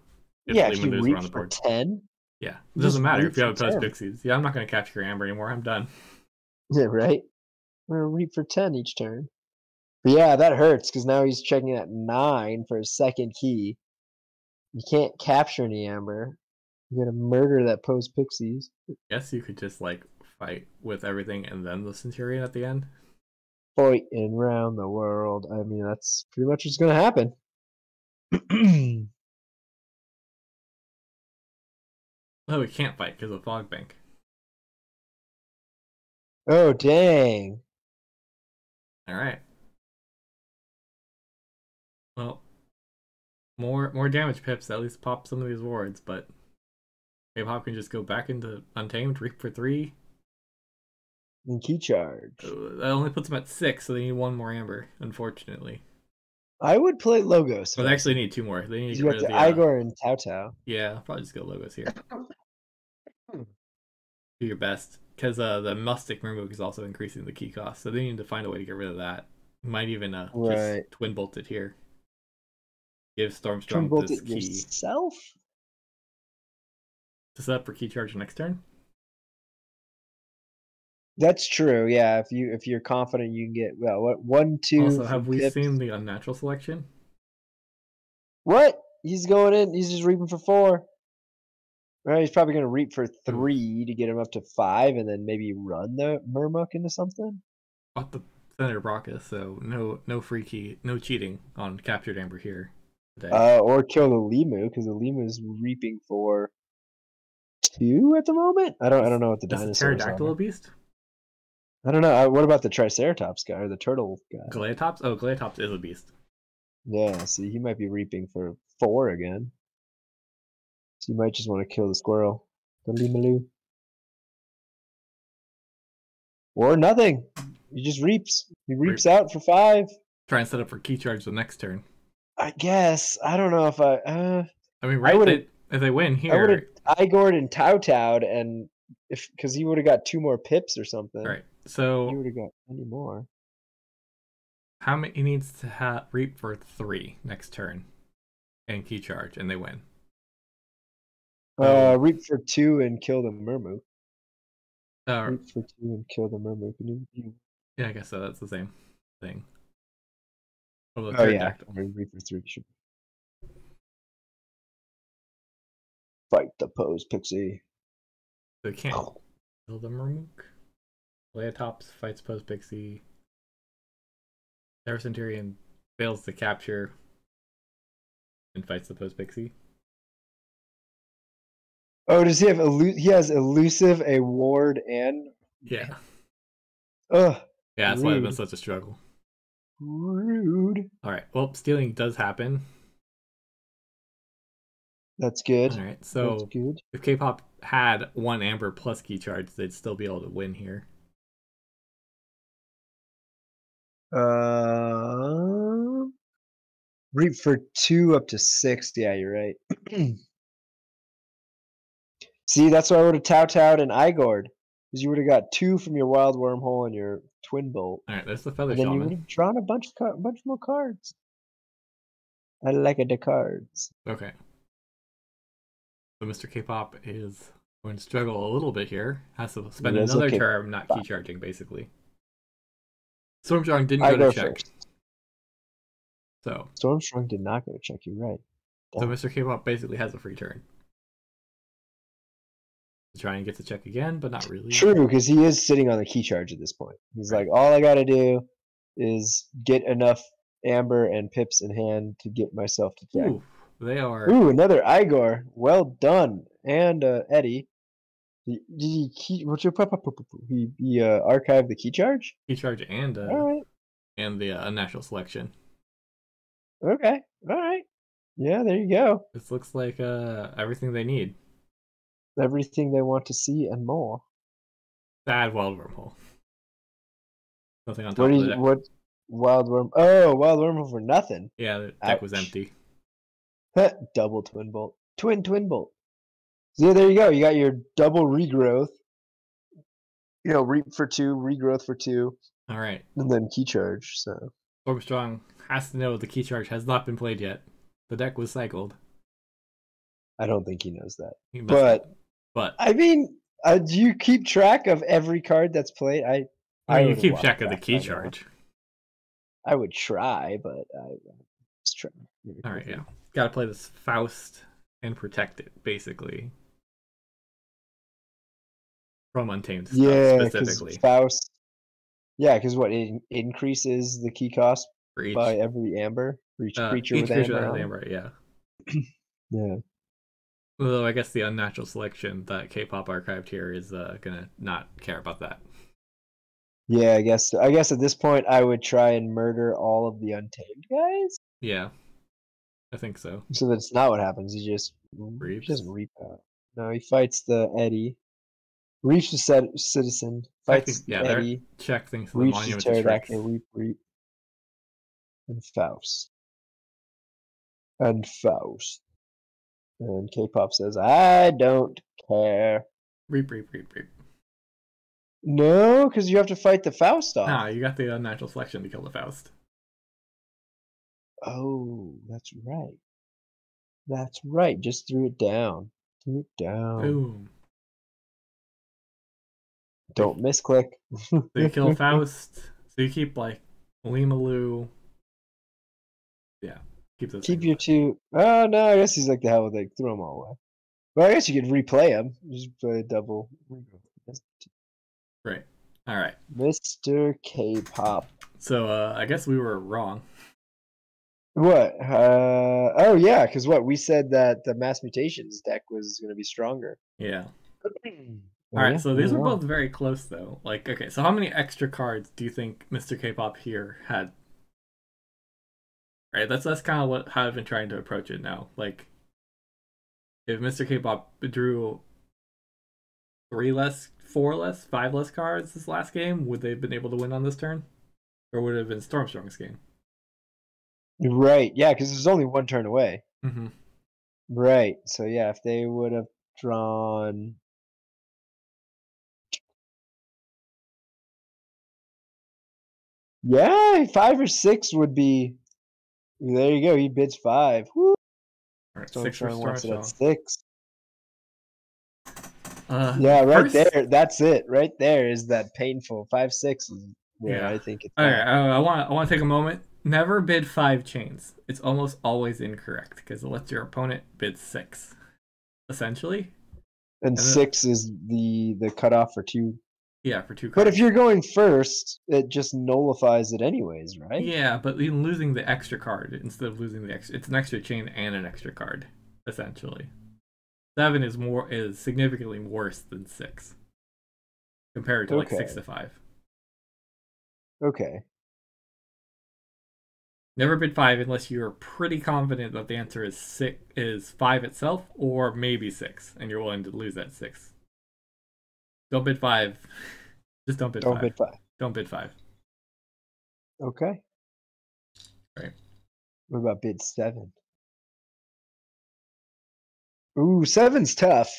Yeah, if you reach for 10.
Yeah, it doesn't matter if you have post pixies. Yeah, I'm not going to capture your Amber anymore. I'm done.
Yeah, right? I'm going to reap for 10 each turn. But yeah, that hurts because now he's checking at 9 for his second key. You can't capture any Amber. You gotta murder that post pixies.
Guess you could just like fight with everything and then the Centurion at the end.
Fighting around the world. I mean, that's pretty much what's gonna happen.
Oh, we can't fight because of Fog Bank.
Oh dang!
All right. Well, more damage pips at least pop some of these wards, but Kpop can just go back into Untamed, reap for 3.
And key charge.
That only puts them at 6, so they need 1 more Amber, unfortunately.
I would play Logos.
But they actually need 2 more. They need to
you
get rid of
the Igor and Tao Tao.
Yeah, I'll probably just go Logos here. Do your best, because the Mustic Murmuk is also increasing the key cost, so they need to find a way to get rid of that. Might even just Twin Bolt it here. Give Stormstrong
Twin Bolt
this
it
key.
Yourself?
To set up for key charge next turn?
That's true. Yeah, if you're confident you can get 1, 2.
Also, have we seen the unnatural selection?
What? He's going in. He's just reaping for 4. Well, he's probably going to reap for 3 to get him up to 5, and then maybe run the Murmuk into something.
Bought the Senator Brockus, so no free key, no cheating on captured Amber here today.
Or kill the Limu, because the Limu is reaping for 2 at the moment. I don't know what the dinosaurs are.
Pterodactyl beast?
I don't know. What about the Triceratops guy or the turtle guy?
Galeatops? Oh, Galeatops is a beast.
Yeah, see, he might be reaping for 4 again. So you might just want to kill the squirrel. The Limaloo. Or nothing. He just reaps. He reaps out for 5.
Try and set up for key charge the next turn.
I guess. I don't know if
I mean, right? If they win here,
I would have Igor and Tao Tao'd, and because he would have got 2 more pips or something.
Right. So
he would have got any more.
How many? He needs to reap for 3 next turn, and key charge, and they win.
Reap for 2 and kill the Murmuk. Reap for 2 and kill the Murmuk.
Yeah, I guess so. That's the same thing.
Oh yeah, reap for 3 should. Fight the pose pixie.
They can't. Ildamaruk. Leotops fights Post Pixie. Terra Centurion fails to capture and fights the Post Pixie.
Oh, does he have he has elusive, a ward, and
Yeah.
ugh.
Yeah, that's why it's been
Rude.
such a struggle.
Rude.
Alright, well, stealing does happen.
That's good.
Alright,
That's
so
good.
if Kpop had one Amber plus key charge, they'd still be able to win here.
Reap for 2 up to 6. Yeah, you're right. See, that's why I would have Towtowed and Igord. Because you would have got 2 from your Wild Wormhole and your Twin Bolt.
Alright, there's the Feather
And then you would
Shaman.
have drawn a bunch more cards. I like the cards.
Okay. So Mr. Kpop is going to struggle a little bit here. Has to spend another turn not key charging, basically. Stormstrong didn't go to check.
First.
So
Stormstrong did not go to check, you're right.
So Mr. Kpop basically has a free turn. To try and get to check again, but not really.
True, because he is sitting on the key charge at this point. He's like, all I gotta do is get enough Amber and Pips in hand to get myself to check.
Ooh, they are.
Ooh, another Igor. Well done. And Eddie. Did he key? What's your He archived the key charge.
Key charge and
all right.
And the unnatural selection.
Okay. All right. Yeah, there you go.
This looks like everything they need.
Everything they want to see and more.
Sad Wild Wormhole. Nothing on top of the deck.
What Wild Worm? Oh, Wild Wormhole for nothing.
Yeah, the deck was empty.
Double Twin Bolt. Twin Bolt. So there you go. You got your double regrowth. You know, reap for 2, regrowth for 2.
All right.
And then key charge. So
Stormstrong has to know the key charge has not been played yet. The deck was cycled.
I don't think he knows that.
But
I mean, do you keep track of every card that's played?
I mean, you keep track of the key charge.
I would try, but let's try.
All right, yeah. Got to play this Faust and protect it, basically. From Untamed stuff, specifically.
Faust. Yeah, because what, it increases the key cost by every Amber? For each creature with Amber?
Yeah.
Yeah.
Although I guess the unnatural selection that Kpop archived here is gonna not care about that.
Yeah, I guess at this point I would try and murder all of the Untamed guys.
Yeah, I think so.
So that's not what happens. He just doesn't reap out. No, he fights the Eddie. Reaps the citizen. Fights Eddie.
Check things for
the
monument to
reap. And Faust. And Kpop says, I don't care.
Reap.
No, because you have to fight the Faust off.
Nah, you got the unnatural selection to kill the Faust.
Oh, that's right. That's right. Just threw it down.
Boom.
Don't misclick.
So you kill Faust. So you keep like Limalu. Yeah. Keep
your 2. Oh no, I guess he's like the hell with it. Throw them all away. Well, I guess you could replay them. Just play a double.
Right. All right.
Mr. Kpop.
So I guess we were wrong.
What? Oh yeah, because we said that the Mass Mutations deck was going to be stronger.
Yeah. All right, so these were both very close though. Like, okay, so how many extra cards do you think Mr. Kpop here had? Right, that's kind of how I've been trying to approach it now. Like, if Mr. Kpop drew 3 less, 4 less, 5 less cards this last game, would they have been able to win on this turn? Or would it have been Stormstrong's game?
Right, yeah, because there's only 1 turn away.
Mm-hmm.
Right, so yeah, if they would have drawn... Yeah, 5 or 6 would be... There you go, he bids 5. Woo!
All right,
Stormstrong wants it at 6.
Yeah,
right there. That's it. Right there is that painful 5-6 is where I think it's.
All right, I want to take a moment. Never bid 5 chains. It's almost always incorrect because it lets your opponent bid 6. Essentially.
And
And then,
6 is the cutoff for 2.
yeah, for 2
But
cards.
if you're going first, it just nullifies it anyways, right?
Yeah, but even losing the extra card instead of losing the extra, it's an extra chain and an extra card, essentially. 7 is significantly worse than 6 compared to like
Okay.
6 to 5.
Okay.
Never bid 5 unless you're pretty confident that the answer is 5 itself or maybe 6, and you're willing to lose that 6. Don't bid 5. Just don't bid
Don't
5.
bid 5.
Don't bid 5.
Okay.
Right.
What about bid 7? Ooh, 7's tough.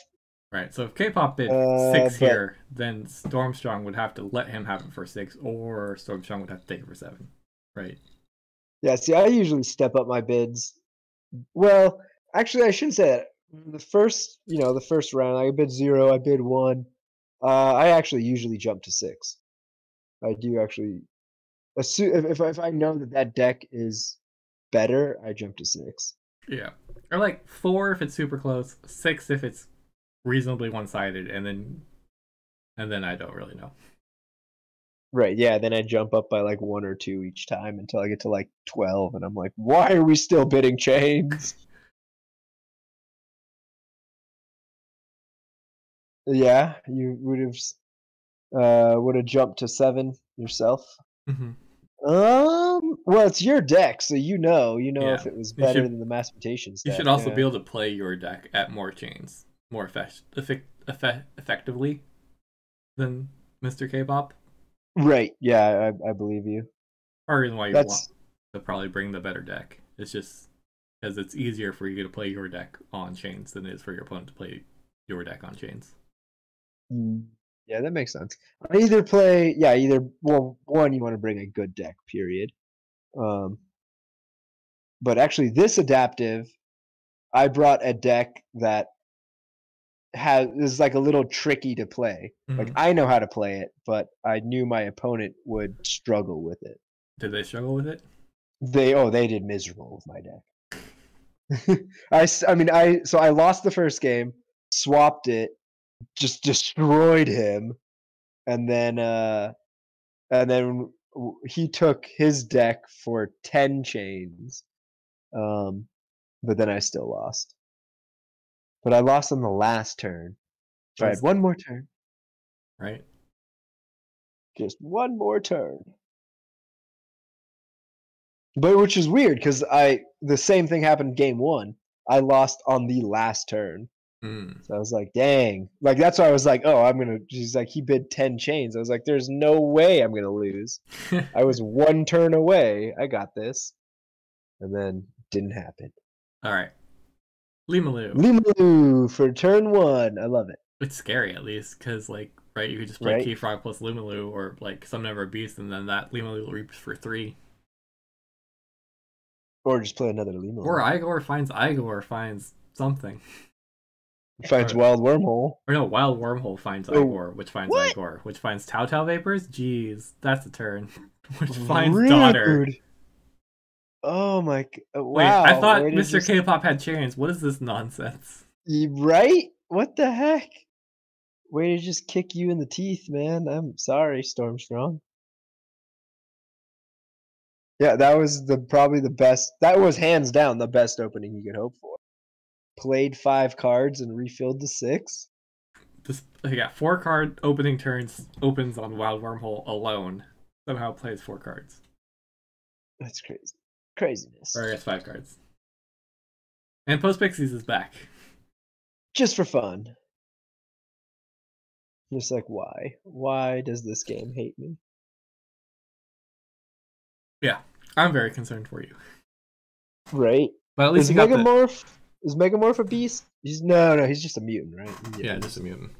Right. So if Kpop bid 6
But
here, then Stormstrong would have to let him have it for 6, or Stormstrong would have to take it for 7. Right.
yeah, see, I usually step up my bids. Well, actually, I shouldn't say that. The first round, I bid 0, I bid 1. I actually usually jump to 6. I do actually. If I know that deck is better, I jump to 6.
Yeah. Or like 4 if it's super close, 6 if it's reasonably one-sided, and then I don't really know.
Right, yeah, then I jump up by like 1 or 2 each time until I get to like 12, and I'm like, why are we still bidding chains? Yeah, you would have jumped to 7 yourself.
Mm-hmm.
Well, it's your deck, so
Yeah.
if it was
You
better
should
than the mass mutations
you
deck.
should also
Yeah.
be able to play your deck at more chains, more effectively than Mr. Kpop.
Right. Yeah, I believe you.
Part of the reason why you want
That's
to probably bring the better deck. It's just because it's easier for you to play your deck on chains than it is for your opponent to play your deck on chains.
yeah, that makes sense. Well, one you want to bring a good deck, period. But actually, this adaptive, I brought a deck that is like a little tricky to play. Like
Mm-hmm.
I know how to play it, but I knew my opponent would struggle with it.
Did they struggle with it?
They did miserable with my deck. I lost the first game, swapped it, just destroyed him, and then he took his deck for 10 chains. But then I still lost. But I lost on the last turn. If I had one more turn,
right.
just one more turn. But which is weird because the same thing happened game 1. I lost on the last turn.
Mm.
So I was like, dang. Like that's why I was like, oh, he's like, he bid 10 chains. I was like, there's no way I'm gonna lose. I was one turn away. I got this. And then didn't happen.
All right. Limalu.
Limalu for turn 1. I love it.
It's scary at least because you could just play
Right?
Key Frog plus Limalu or like some number of beasts, and then that Limalu reaps for 3.
Or just play another Limalu.
Or Igor finds something.
Finds Wild Wormhole.
Or no, Wild Wormhole finds Igor, which finds
what?
Igor, which finds Tau Vapors. Jeez, that's a turn. Which finds
Rude.
Daughter.
Oh my! Wow!
Wait, I thought Mr. Kpop had chains. What is this nonsense?
Right? What the heck? Way to just kick you in the teeth, man. I'm sorry, Stormstrong. Yeah, that was probably the best. That was hands down the best opening you could hope for. Played 5 cards and refilled to 6.
This 4-card opening turns opens on Wild Wormhole alone. Somehow plays 4 cards.
That's crazy. Craziness.
Or I guess 5 cards. And Post Pixies is back.
Just for fun. Just like why? Why does this game hate me?
Yeah, I'm very concerned for you.
Right?
But at least
is Megamorph a beast? No, he's just a mutant, right?
Yeah, just a mutant.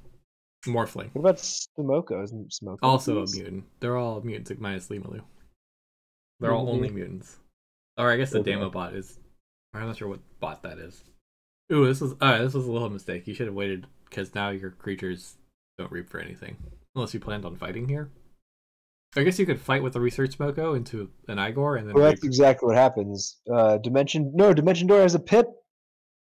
Morphling.
What about Smoko? Isn't Smoko
also a mutant? They're all mutants minus Limalu. They're all only mutants. Or I guess the demo bot is. I'm not sure what bot that is. Ooh, this was a little mistake. You should have waited because now your creatures don't reap for anything unless you planned on fighting here. I guess you could fight with the Research Smoko into an Igor and then.
Well, that's exactly what happens. Dimension Door has a pip.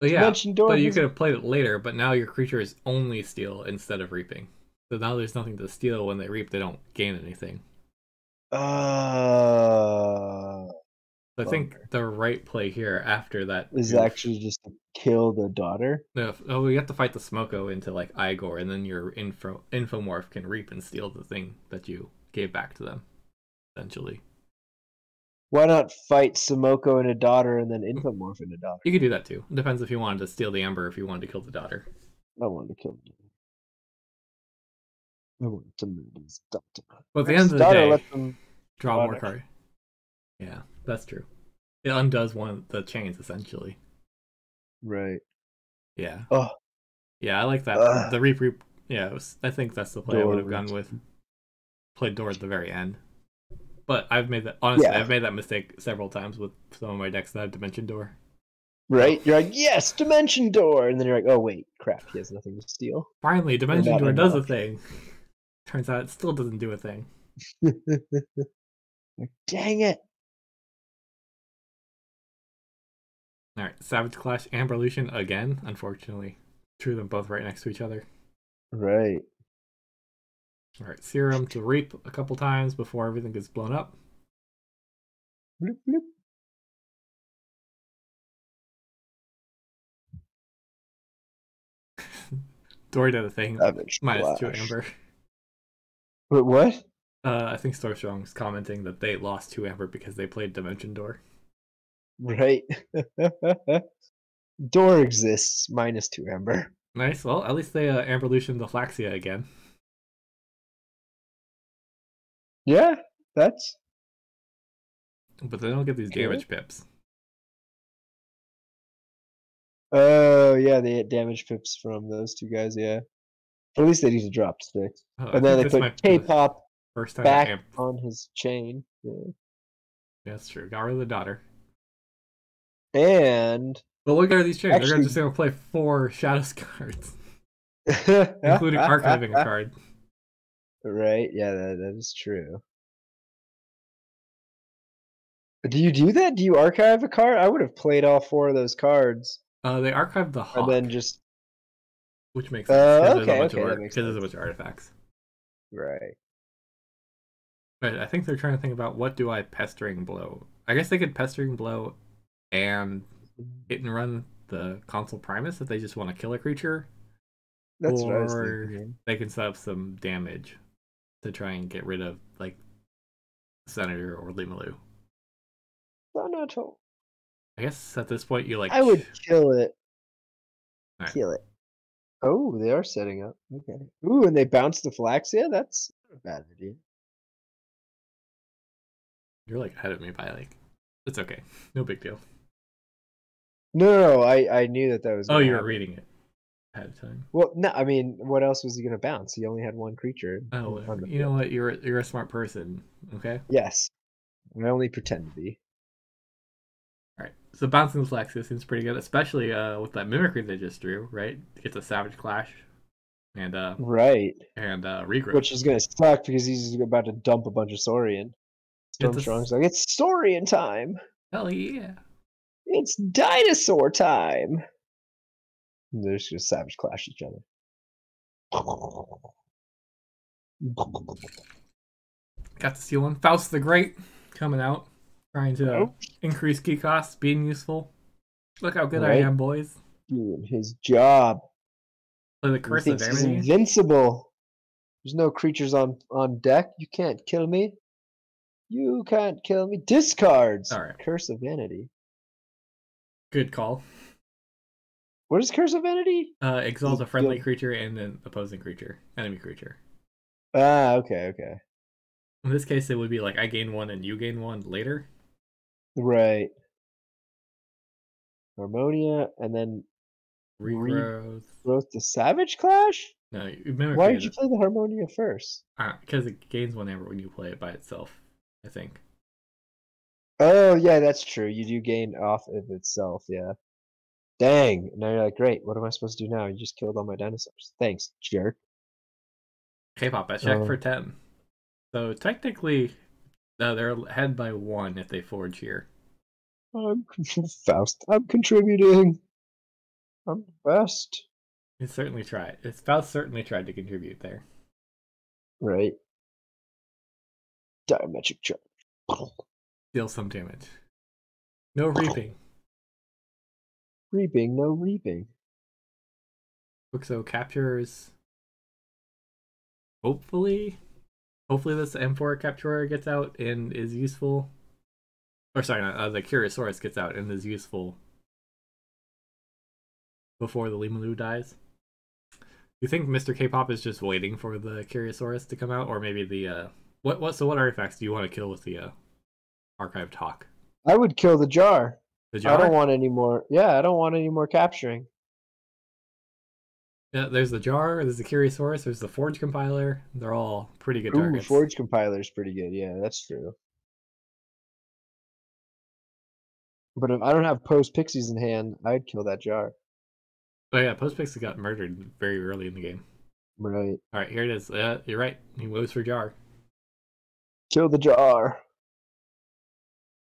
But yeah,
Dimension Door
but you
has.
could have played it later, but now your creature is only steal instead of reaping. So now there's nothing to steal. When they reap, they don't gain anything.
Uh,
So I think
Bummer.
the right play here after that
Is
goof.
actually just to kill the daughter.
Oh, we have to fight the Smoko into like Igor, and then your infomorph can reap and steal the thing that you gave back to them, essentially.
Why not fight Samoko and a daughter and then Infomorph and a daughter?
You could do that too. Depends if you wanted to steal the Ember, if you wanted to kill the daughter.
I want to kill him. I want to murder his daughter.
But at the end
His
of the
daughter
day,
let them
draw more
daughter.
cards. Yeah, that's true. It undoes one of the chains, essentially.
Right.
Yeah.
Oh.
Yeah, I like that. The reap. Yeah, I think that's the play I would have
Door.
gone with. Played door at the very end. But I've made that, honestly,
Yeah.
I've made that mistake several times with some of my decks that have Dimension Door.
Right? You're like, yes, Dimension Door! And then you're like, oh, wait, crap, he has nothing to steal.
Finally, Dimension
not
Door does a
enough.
thing. Turns out it still doesn't do a thing.
Like, dang it.
Alright, Savage Clash, Amberlution again, unfortunately. Threw them both right next to each other.
Right.
Alright, Serum to reap a couple times before everything gets blown up.
Bloop, bloop.
Dory did a thing.
Savage
-2
Clash.
Amber.
Wait, what?
I think Stormstrong's commenting that they lost 2 Amber because they played Dimension Door.
Right. Door exists, -2 Ember.
Nice. Well, at least they Amberlution the Flaxia again.
Yeah, that's.
But they don't get these damage pips.
Oh, yeah, they get damage pips from those two guys, yeah. Or at least they need to drop 6.
Oh,
And then they put Kpop
first time
back on his chain. Yeah.
That's true. Got rid of the daughter.
And.
But look at these chains.
Actually,
They're just going to play 4 Shadows cards, including archiving a card.
Right? Yeah, that is true. Do you do that? Do you archive a card? I would have played all 4 of those cards.
They archived the Hawk.
And then just.
Which makes sense.
Okay, that makes sense.
There's a bunch of artifacts.
Right.
But I think they're trying to think about what do I Pestering Blow. I guess they could Pestering Blow and hit and run the Console Primus if they just want to kill a creature.
That's
or
what I was thinking.
They can set up some damage to try and get rid of like Senator or Limalu. I guess at this point you like.
I would kill it.
Right.
Kill it. Oh, they are setting up. Okay. Ooh, and they bounce the Flaxia? That's not a bad idea.
You're like ahead of me by like. It's okay. No big deal.
No, I knew that was.
Oh, you were reading it ahead of time.
Well, no, I mean, what else was he gonna bounce? He only had one creature.
Oh, you know what? You're a smart person. Okay.
Yes, I only pretend to be.
All right. So bouncing the Flaxia seems pretty good, especially with that mimicry they just drew. Right, gets a Savage Clash, and
right,
and regrowth,
which is gonna suck because he's about to dump a bunch of Saurian. Stormstrong's like, it's Saurian time.
Hell yeah!
It's dinosaur time. And they're just gonna Savage Clash each other.
Got to steal one. Faust the Great coming out, trying to increase key costs, being useful. Look how good I am, boys.
Doing his job.
Play the Curse of Vanity.
He's invincible. There's no creatures on deck. You can't kill me. You can't kill me. Discards.
All right.
Curse of Vanity.
Good call.
What is Curse of Vanity?
Exalt a friendly creature and an opposing creature, enemy creature.
Ah, okay.
In this case, it would be like I gain 1 and you gain 1 later.
Right. Harmonia and then
regrowth
to Savage Clash?
No,
why did you play the Harmonia first?
Because it gains 1 Amber when you play it by itself, I think.
Oh, yeah, that's true. You do gain off of itself, yeah. Dang. Now you're like, great, what am I supposed to do now? You just killed all my dinosaurs. Thanks, jerk.
Kpop, I checked for 10. So technically, they're ahead by 1 if they forge here.
Faust, I'm contributing. I'm the best.
It certainly tried. It's about certainly tried to contribute there.
Right. Diametric charge.
Deal some damage. No reaping.
Reaping, no reaping.
So captures. Hopefully this M4 capturer gets out and is useful. Or sorry, the Curiosaurus gets out and is useful before the Limalu dies. You think Mr. Kpop is just waiting for the Curiosaurus to come out, or maybe the what artifacts do you want to kill with the archived hawk?
I would kill the jar.
The jar?
I don't want any more. Yeah, I don't want any more capturing.
Yeah, there's the jar, there's the Curiosaurus, there's the Forge compiler. They're all pretty good targets.
Forge compiler's pretty good. Yeah, that's true. But if I don't have post pixies in hand, I'd kill that jar.
Oh yeah, post pixie got murdered very early in the game.
Right.
All right, here it is. You're right. He moves for jar.
Kill the jar.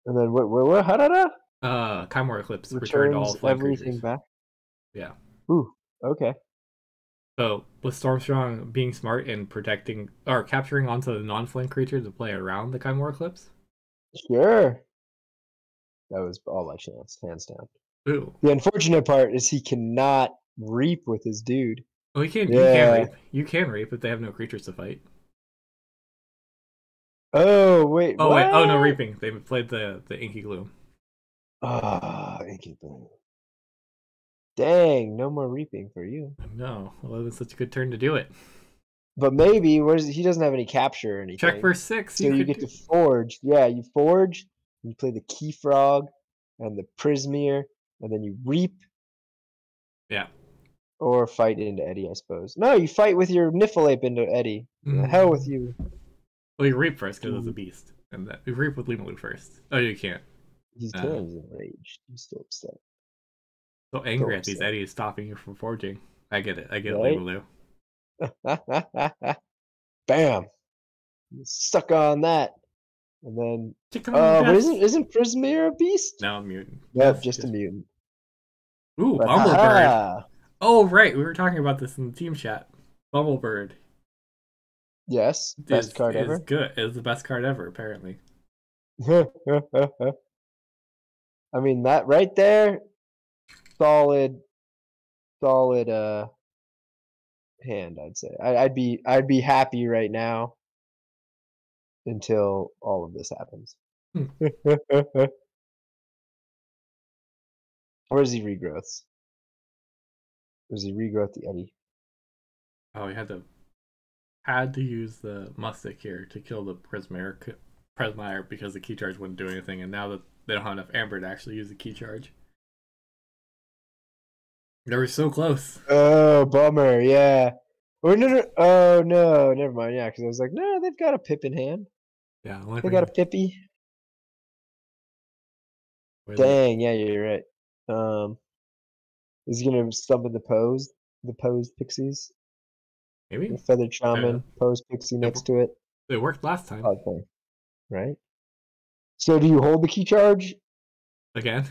And then what? How did I?
Chimera Eclipse returned all flag
everything
creatures.
back.
Yeah.
Ooh. Okay.
So with Stormstrong being smart and protecting or capturing onto the non-flank creature to play around the Chimera Eclipse.
Sure. That was all by chance, hands down.
Ooh.
The unfortunate part is he cannot reap with his dude.
Oh, he can. Yeah. You can reap. You can reap if they have no creatures to fight.
Oh wait.
Oh
what?
wait. Oh no, reaping. They played the Inky Gloom.
Ah, Inky Gloom. Dang, no more reaping for you.
No, well, it was such a good turn to do it.
But maybe he doesn't have any capture or anything.
Check for 6.
So you get to forge. Yeah, you forge. You play the Key Frog and the Prismeer, and then you reap.
Yeah.
Or fight into Eddie, I suppose. No, you fight with your Niffleape into Eddie. The hell with you.
Well, you reap first because it's a beast, and then you reap with Limalu first. Oh, you can't.
He can. He's enraged. He's still upset.
So angry at these Eddies stopping you from forging. I get it. Limalu.
Bam. Stuck on that. And then
but
isn't Prismeer a beast?
No, a mutant.
Yep, just a mutant.
Ooh, Bumblebird. Oh right, we were talking about this in the team chat. Bumblebird.
Yes, best card ever.
Is good. It's the best card ever, apparently.
I mean that right there, solid hand, I'd say. I'd be happy right now until all of this happens. Or is he regrowths? Or is he regrowth the Eddie?
Oh, he had to use the Mustic here to kill the Prismeer because the key charge wouldn't do anything, and now that they don't have enough Amber to actually use the key charge. They were so close.
Oh, bummer, yeah. Or no, oh no, never mind, yeah, because I was like, no, they've got a Pip in hand.
Yeah,
they got a Pippy. Dang, yeah, you're right. Is he gonna summon the posed pixies?
Maybe.
The feathered shaman, posed pixie next to it.
It worked last time.
Okay. Right? So do you hold the key charge?
Again?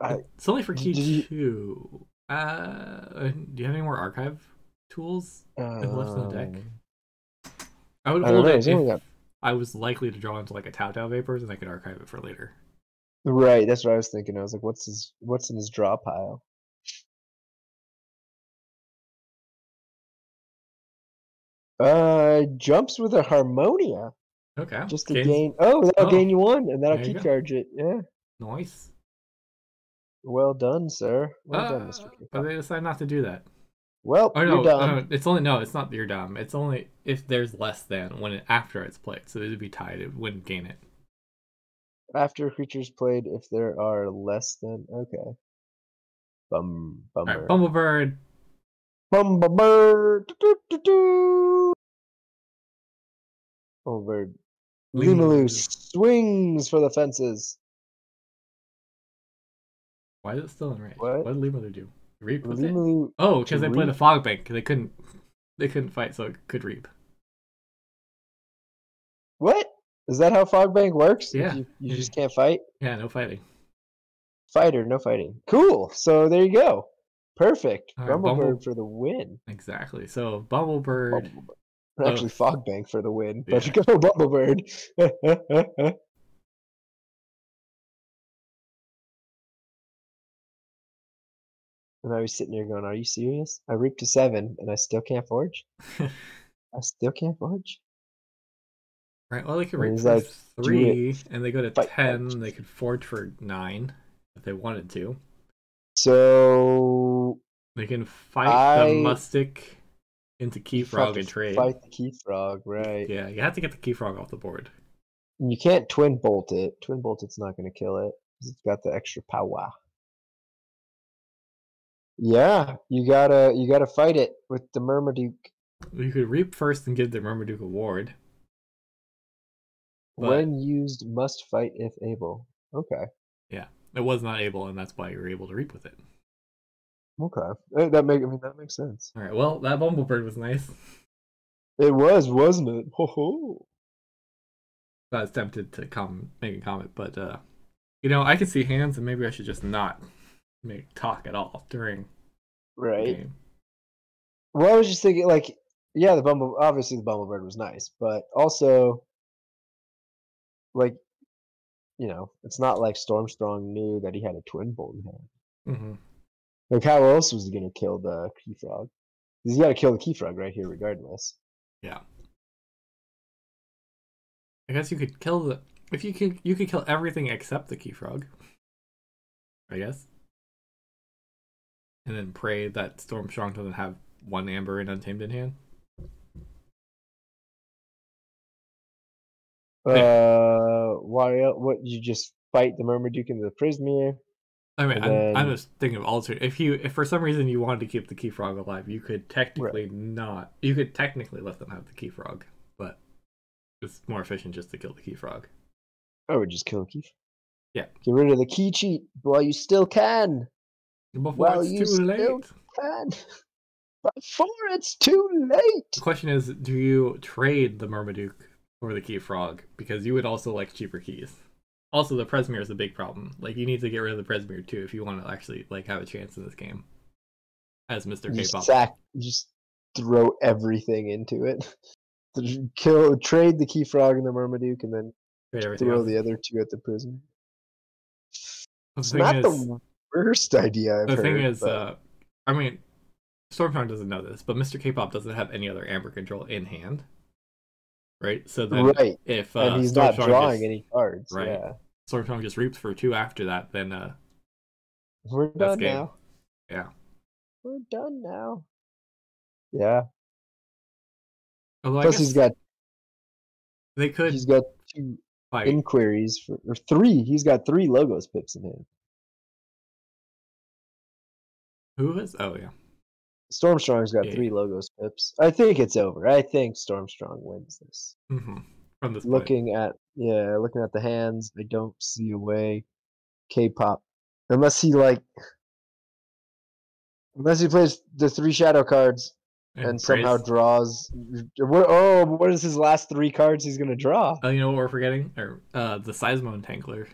It's only for key 2. Do you have any more archive tools left in the deck? I would hold it if I was likely to draw into like a Tau Vapors and I could archive it for later.
Right, that's what I was thinking. I was like, what's in his draw pile? Jumps with a Harmonia.
Okay.
Just to gain. Oh, that'll gain you 1, and that'll key charge it. Yeah.
Nice.
Well done, sir. Well done, Mr. Kpop.
But they decide not to do that.
Well, you're dumb.
It's not you're dumb. It's only if there's less than after it's played. So it would be tied. It wouldn't gain it.
After a creature's played, if there are less than Bummer.
Right, Bumblebird.
Bumblebird. Bumblebird. Limalu swings for the fences.
Why is it still in range?
What
did Limalu do? Reap with it?
Limalu,
oh, because they played a fog bank. They couldn't fight, so it could reap.
What? Is that how fog bank works?
Yeah.
You just can't fight?
Yeah, no fighting.
Fighter, no fighting. Cool. So there you go. Perfect.
All right,
Bumblebird for the win.
Exactly. So Bumblebird.
Bumblebird.
Oh,
Actually, Fogbank for the win, but
yeah.
go Bumblebird. And I was sitting there going, "Are you serious? I reaped to 7, and I still can't forge. I still can't forge."
Right. Well, they could
And
reap
he's
for
like, "Do it,
3, and they go to
fight, fight."
10. They could forge for 9 if they wanted to.
So
They can fight the
I
Mustic into
you have
Keyfrog
to
and trade.
fight the Key Frog, right?
Yeah, you have to get the Keyfrog off the board.
And you can't twin bolt it. Twin bolt it's not going to kill it 'cause it's got the extra power. Yeah, you gotta fight it with the Murmaduke.
You could reap first and give the Murmaduke a ward, but
When used, must fight if able. Okay,
yeah, it was not able, and that's why you were able to reap with it.
okay. That makes sense.
All right. Well, that Bumblebird was nice.
It was, wasn't it? Ho ho.
I was tempted to make a comment, but I can see hands, and maybe I should just not make talk at all during the
Right.
game.
Well, I was just thinking, like, yeah, obviously the Bumblebird was nice, but also, like, it's not like Stormstrong knew that he had a twin bolt in hand.
Mm-hmm.
Like, how else was he gonna kill the Key Frog? Because you gotta kill the Key Frog right here, regardless.
Yeah. I guess you could kill the if you could kill everything except the Keyfrog. I guess. And then pray that Stormstrong doesn't have 1 Amber and Untamed in hand. Yeah.
Why? What? You just fight the Murmaduke into the Prismere,
I mean,
and
I'm
then
just thinking of alternate. If for some reason you wanted to keep the Keyfrog alive, you could
right.
technically not. You could technically let them have the Keyfrog, but it's more efficient just to kill the Keyfrog.
I would just kill Keith.
Yeah.
Get rid of the key cheat while you still can.
Before
While
it's
you
too
still
late.
can. Before it's too
The
late.
question is, do you trade the Murmaduke for the Keyfrog? Because you would also like cheaper keys. Also, the Presmere is a big problem. Like, you need to get rid of the Presmere too if you want to actually have a chance in this game. As Mr. Kpop.
You just throw everything into it. Trade the Key Frog and the Marmaduke, and then
Trade everything
throw
else.
the other 2 at the prison. It's
The
not
thing is,
the worst idea I've
the thing
heard.
is, I mean, Stormstrong doesn't know this, but Mr. Kpop doesn't have any other Amber control in hand, right? So then,
right,
if
and he's not
Stormstrong
drawing any cards.
right,
Yeah,
Stormstrong just reaps for 2 after that, then
we're
that's
done
game.
now.
Yeah.
We're done now. Yeah.
Although
Plus, he's got
they could
2
fight.
inquiries or 3. He's got 3 logos pips in him.
Who is? Oh yeah.
Stormstrong's got
Yeah.
3 logos pips. I think it's over. I think Stormstrong wins this.
Mm-hmm. From this point.
Looking at the hands, I don't see a way. Kpop, unless he plays the 3 shadow cards and somehow draws. What is his last 3 cards he's gonna draw?
Oh, you know what we're forgetting? Or the Seismo Entangler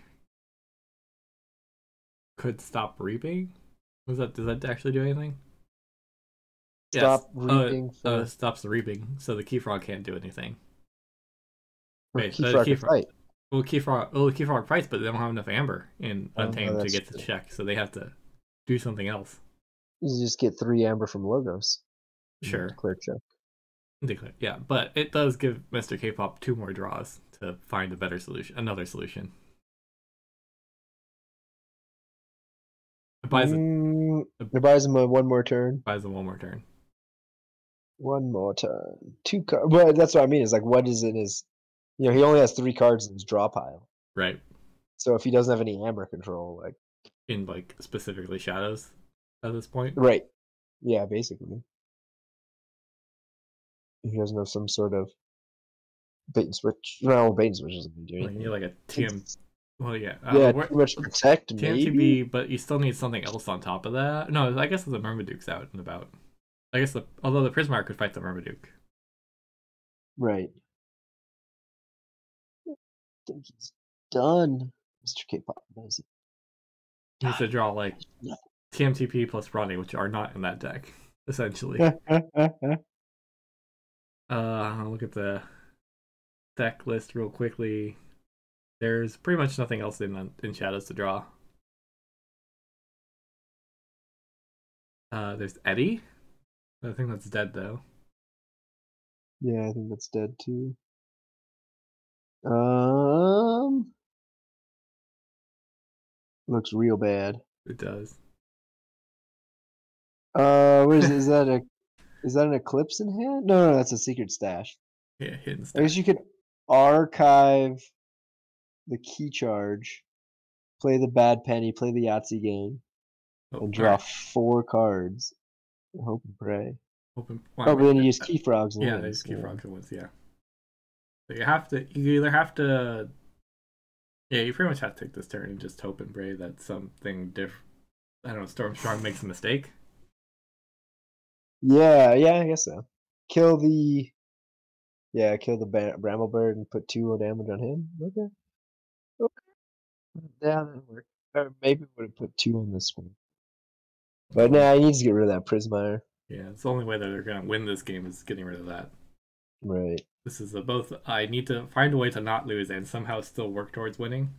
could stop reaping. Does that actually do anything?
Stop reaping.
Stops the reaping, so the Keyfrog can't do anything.
Wait, Keyfrog fight.
Well, Keyfrog fights, but they don't have enough Amber in Untamed to get the check, so they have to do something else.
You just get 3 Amber from logos.
Sure.
Declare check.
Declare, yeah, but it does give Mr. Kpop 2 more draws to find another solution. It buys
him 1 more turn.
Buys him 1 more turn.
1 more turn. 2 cards. Well, that's what I mean. Is like, what is in his? He only has 3 cards in his draw pile.
Right.
So if he doesn't have any Amber control,
in specifically shadows at this point.
Right. Yeah, basically. He doesn't have some sort of bait and switch. No, bait and switch doesn't do anything.
You need like a TM. Well, yeah.
Too much protect,
TMTB,
maybe?
but you still need something else on top of that. No, I guess the Murmaduke's out and about. I guess although the Prismark could fight the Murmaduke.
Right. I think he's done. Mr. Kpop knows it.
He needs to draw like TMTP plus Ronnie, which are not in that deck, essentially. I'll look at the deck list real quickly. There's pretty much nothing else in Shadows to draw. There's Eddie. I think that's dead though.
Yeah, I think that's dead too. Looks real bad.
It does.
Is that an Eclipse in hand? No, that's a Secret Stash.
Yeah, hidden
I guess
stash.
you could archive the Key Charge, play the Bad Penny, play the Yahtzee game, and draw 4 cards. Hope and pray.
Open.
Well, but then you use Key Frogs and
yeah,
wins.
they use Key Frogs and wins. Yeah. So you either have to. Yeah, you pretty much have to take this turn and just hope and pray that something different. I don't know. Stormstrong makes a mistake.
Yeah, I guess so. Kill the Bramblebird and put 2 damage on him. Okay. Yeah, that worked. Or maybe would have put 2 on this one. But nah, he needs to get rid of that Prismire.
Yeah, it's the only way that they're gonna win this game is getting rid of that.
Right.
This is both. I need to find a way to not lose and somehow still work towards winning.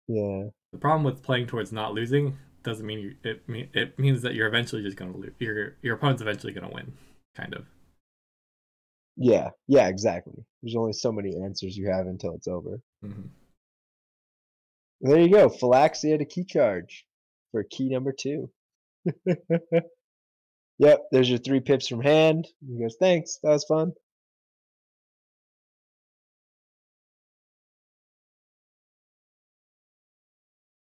Yeah.
The problem with playing towards not losing doesn't mean it means that you're eventually just gonna lose. Your opponent's eventually gonna win, kind of.
Yeah, exactly. There's only so many answers you have until it's over.
Mm-hmm.
There you go. Phylaxia to Key Charge for key number 2. Yep, there's your 3 pips from hand. He goes, thanks, that was fun.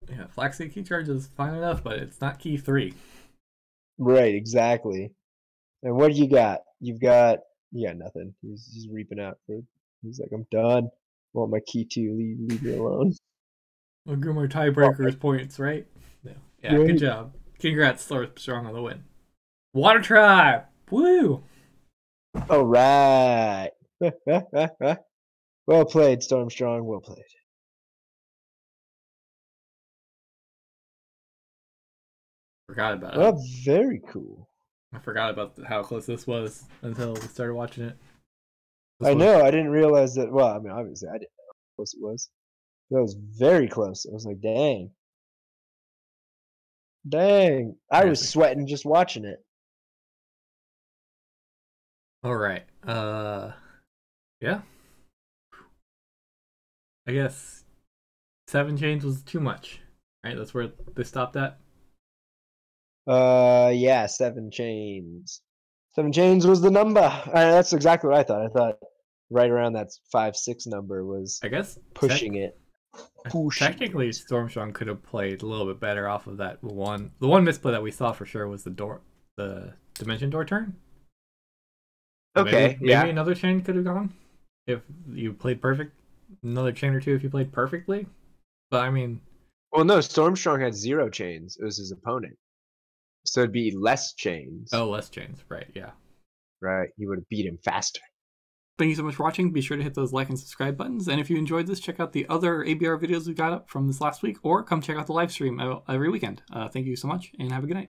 Yeah, Flaxseed Key Charge is fine enough, but it's not key 3.
Right, exactly. And what do you got? You got nothing. He's reaping out for. He's like, I'm done. I want my key 2. Leave me alone.
We'll give more tiebreakers points, right? No. Yeah, right. Good job. Congrats, Stormstrong, on the win. Water Tribe! Woo!
All right. Well played, Stormstrong. Well played.
Forgot about it.
Well, very cool.
I forgot about how close this was until we started watching it.
I know. I didn't realize that. Well, I mean, obviously, I didn't know how close it was. That was very close. I was like, dang. Dang. I was sweating just watching it.
All right. Yeah. I guess 7 chains was too much. Right? That's where they stopped at.
Yeah, 7 chains. 7 chains was the number. That's exactly what I thought. I thought right around that 5-6 number was.
I guess
pushing it.
Technically, Stormstrong could have played a little bit better off of that one. The one misplay that we saw for sure was the Dimension Door turn.
Okay,
maybe another chain could have gone if you played perfect. Another chain or 2 if you played perfectly. But I mean,
well, no, Stormstrong had 0 chains. It was his opponent, so it'd be less chains.
Oh, less chains, right? Yeah,
right. He would have beat him faster.
Thank you so much for watching. Be sure to hit those like and subscribe buttons. And if you enjoyed this, check out the other ABR videos we got up from this last week, or come check out the live stream every weekend. Thank you so much, and have a good night.